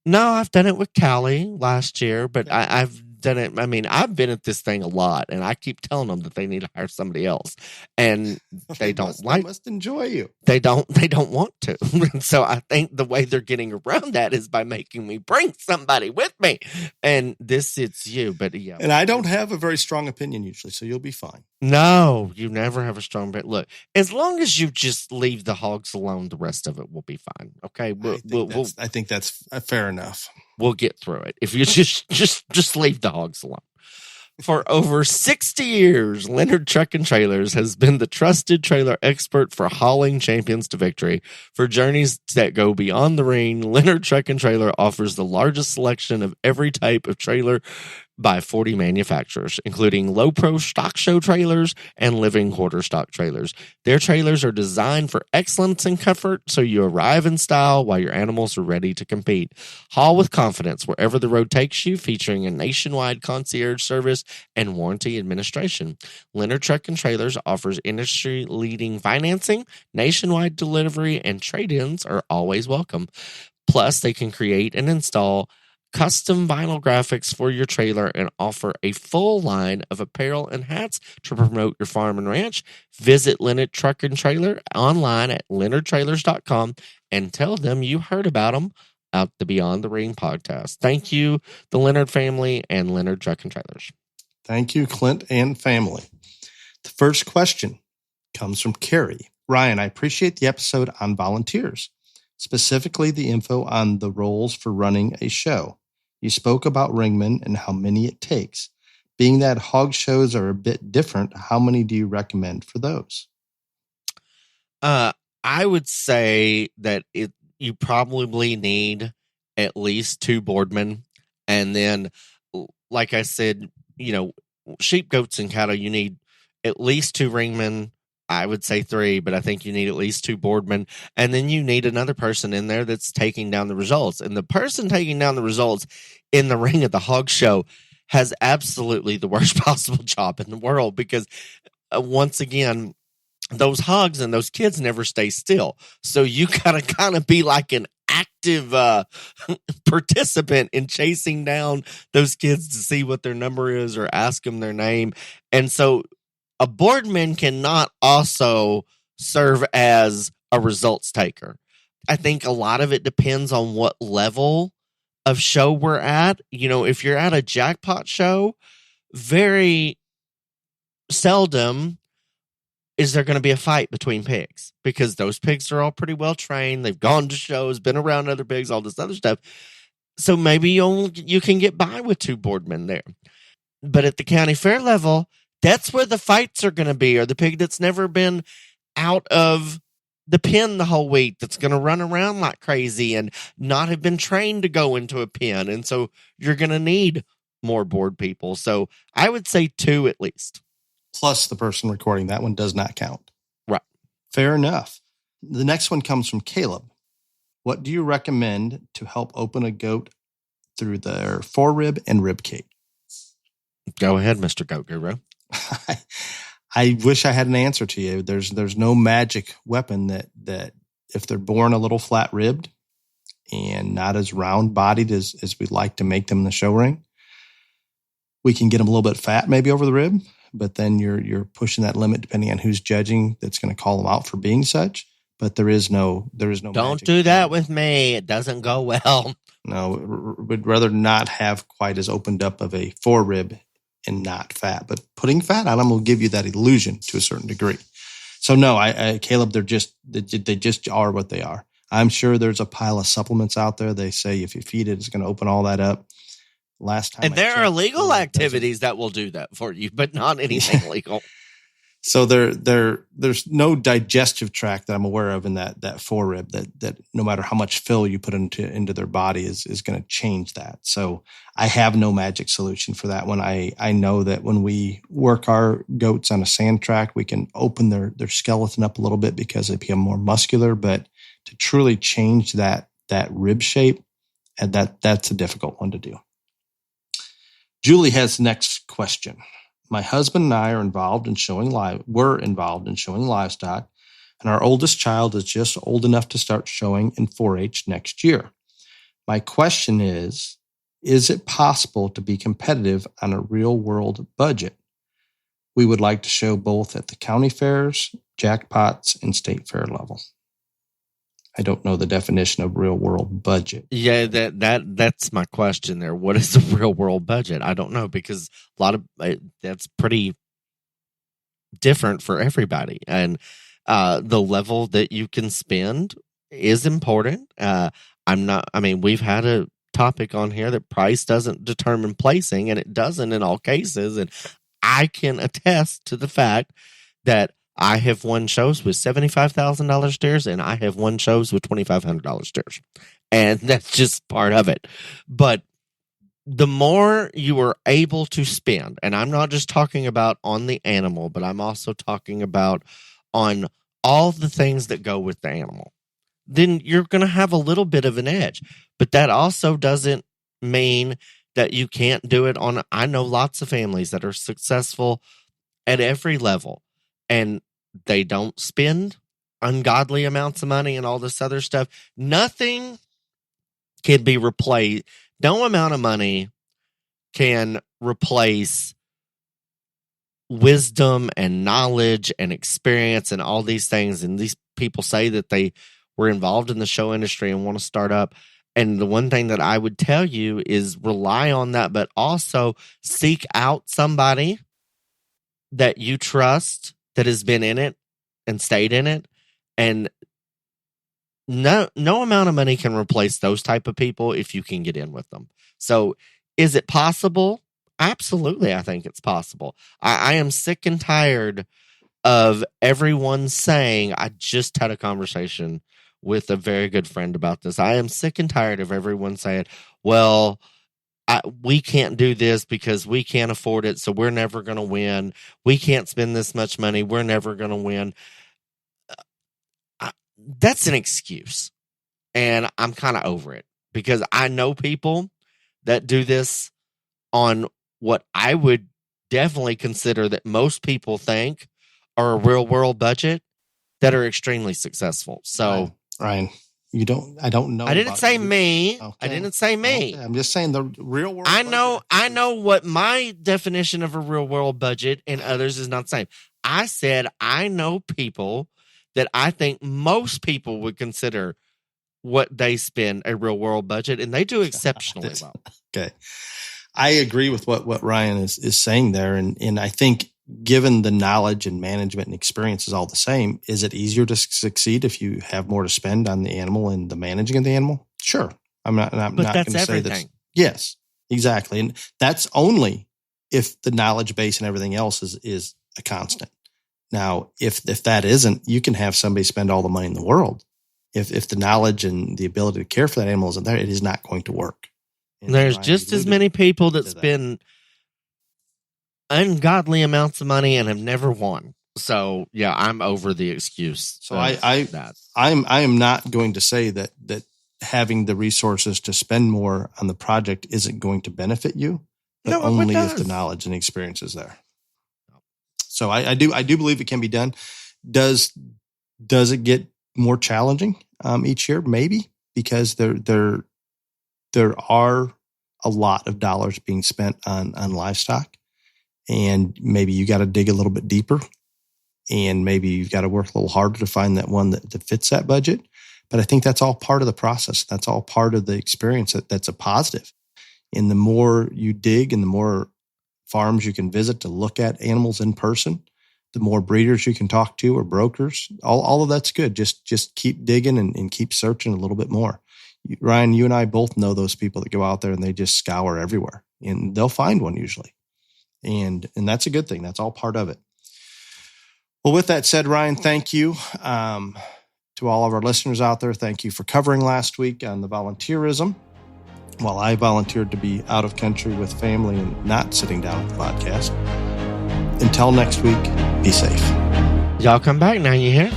B: No, I've done it with Callie last year, but okay. I've done it. I mean, I've been at this thing a lot, and I keep telling them that they need to hire somebody else, and they
C: must enjoy you.
B: They don't want to. So I think the way they're getting around that is by making me bring somebody with me, and this it's you. But yeah,
C: and I don't have a very strong opinion usually, so you'll be fine.
B: No, you never have a strong opinion. Look, as long as you just leave the hogs alone, the rest of it will be fine. Okay,
C: I think that's fair enough.
B: We'll get through it if you just leave the hogs alone. For over 60 years, Leonard Truck and Trailers has been the trusted trailer expert for hauling champions to victory. For journeys that go beyond the ring, Leonard Truck and Trailer offers the largest selection of every type of trailer by 40 manufacturers, including low pro stock show trailers and living quarter stock trailers. Their trailers are designed for excellence and comfort, so you arrive in style while your animals are ready to compete. Haul with confidence wherever the road takes you, featuring a nationwide concierge service and warranty administration. Leonard Truck and Trailers offers industry-leading financing, nationwide delivery, and trade-ins are always welcome. Plus, they can create and install custom vinyl graphics for your trailer and offer a full line of apparel and hats to promote your farm and ranch. Visit Leonard Truck and Trailer online at leonardtrailers.com and tell them you heard about them out the Beyond the Ring podcast. Thank you, the Leonard family and Leonard Truck and Trailers.
C: Thank you, Clint and family. The first question comes from Carrie. Ryan, I appreciate the episode on volunteers, specifically the info on the roles for running a show. You spoke about ringmen and how many it takes. Being that hog shows are a bit different, how many do you recommend for those?
B: I would say that you probably need at least 2 boardmen. And then, like I said, sheep, goats, and cattle, you need at least 2 ringmen. I would say 3, but I think you need at least 2 boardmen. And then you need another person in there that's taking down the results. And the person taking down the results in the ring at the hog show has absolutely the worst possible job in the world because, once again, those hogs and those kids never stay still. So you gotta kind of be like an active participant in chasing down those kids to see what their number is or ask them their name. And so a boardman cannot also serve as a results taker. I think a lot of it depends on what level of show we're at. If you're at a jackpot show, very seldom is there going to be a fight between pigs because those pigs are all pretty well trained. They've gone to shows, been around other pigs, all this other stuff. So maybe you can get by with 2 boardmen there. But at the county fair level, that's where the fights are going to be, or the pig that's never been out of the pen the whole week, that's going to run around like crazy and not have been trained to go into a pen. And so you're going to need more board people. So I would say 2 at least.
C: Plus the person recording. That one does not count.
B: Right.
C: Fair enough. The next one comes from Caleb. What do you recommend to help open a goat through their forerib and rib cage?
B: Go ahead, Mr. Goat Guru.
C: I wish I had an answer to you. There's no magic weapon that if they're born a little flat ribbed and not as round bodied as we'd like to make them in the show ring, we can get them a little bit fat maybe over the rib, but then you're pushing that limit depending on who's judging that's going to call them out for being such. But there is no.
B: Don't do that with me. It doesn't go well.
C: No, we'd rather not have quite as opened up of a forerib and not fat, but putting fat on them will give you that illusion to a certain degree. So no, Caleb, they just are what they are. I'm sure there's a pile of supplements out there. They say if you feed it, it's going to open all that up. Last time,
B: and there are legal activities that will do that for you, but not anything legal.
C: So there's no digestive tract that I'm aware of in that forerib that no matter how much fill you put into their body is going to change that. So I have no magic solution for that one. I know that when we work our goats on a sand track, we can open their skeleton up a little bit because they become more muscular, but to truly change that rib shape, and that's a difficult one to do. Julie has the next question. My husband and I were involved in showing livestock, and our oldest child is just old enough to start showing in 4-H next year. My question is it possible to be competitive on a real-world budget? We would like to show both at the county fairs, jackpots, and state fair level. I don't know the definition of real world budget.
B: Yeah, that's my question there. What is the real world budget? I don't know, because a lot of that's pretty different for everybody, and the level that you can spend is important. We've had a topic on here that price doesn't determine placing, and it doesn't in all cases. And I can attest to the fact that I have won shows with $75,000 steers, and I have won shows with $2,500 steers. And that's just part of it. But the more you are able to spend, and I'm not just talking about on the animal, but I'm also talking about on all the things that go with the animal, then you're going to have a little bit of an edge. But that also doesn't mean that you can't do it on. I know lots of families that are successful at every level, and they don't spend ungodly amounts of money and all this other stuff. Nothing can be replaced. No amount of money can replace wisdom and knowledge and experience and all these things. And these people say that they were involved in the show industry and want to start up. And the one thing that I would tell you is rely on that, but also seek out somebody that you trust that has been in it and stayed in it. And no amount of money can replace those type of people if you can get in with them. So is it possible? Absolutely. I think it's possible. I am sick and tired of everyone saying, I just had a conversation with a very good friend about this. I am sick and tired of everyone saying, well, we can't do this because we can't afford it, so we're never going to win. We can't spend this much money. We're never going to win. That's an excuse. And I'm kind of over it because I know people that do this on what I would definitely consider that most people think are a real world budget that are extremely successful. So,
C: Ryan, I don't know.
B: I didn't say me. Okay. I didn't say me.
C: Okay. I'm just saying the real world.
B: I know what my definition of a real world budget and others is not the same. I said, I know people that I think most people would consider what they spend a real world budget, and they do exceptionally well.
C: Okay. I agree with what Ryan is saying there. And I think given the knowledge and management and experience is all the same, is it easier to succeed if you have more to spend on the animal and the managing of the animal? Sure. I'm not going to say that. Yes, exactly. And that's only if the knowledge base and everything else is a constant. Now, if that isn't, you can have somebody spend all the money in the world. If the knowledge and the ability to care for that animal isn't there, it is not going to work.
B: And there's just as many people that spend ungodly amounts of money and have never won. So yeah, I'm over the excuse.
C: So I am not going to say that having the resources to spend more on the project isn't going to benefit you, but only if the knowledge and experience is there. So I do believe it can be done. Does it get more challenging each year? Maybe, because there are a lot of dollars being spent on livestock, and maybe you got to dig a little bit deeper, and maybe you've got to work a little harder to find that one that fits that budget. But I think that's all part of the process. That's all part of the experience. That's a positive. And the more you dig and the more farms you can visit to look at animals in person, the more breeders you can talk to or brokers, all of that's good. Just keep digging and keep searching a little bit more. Ryan, you and I both know those people that go out there and they just scour everywhere, and they'll find one usually. And that's a good thing. That's all part of it. Well, with that said, Ryan, thank you to all of our listeners out there. Thank you for covering last week on the volunteerism. While I volunteered to be out of country with family and not sitting down with the podcast. Until next week, be safe.
B: Y'all come back now, you hear?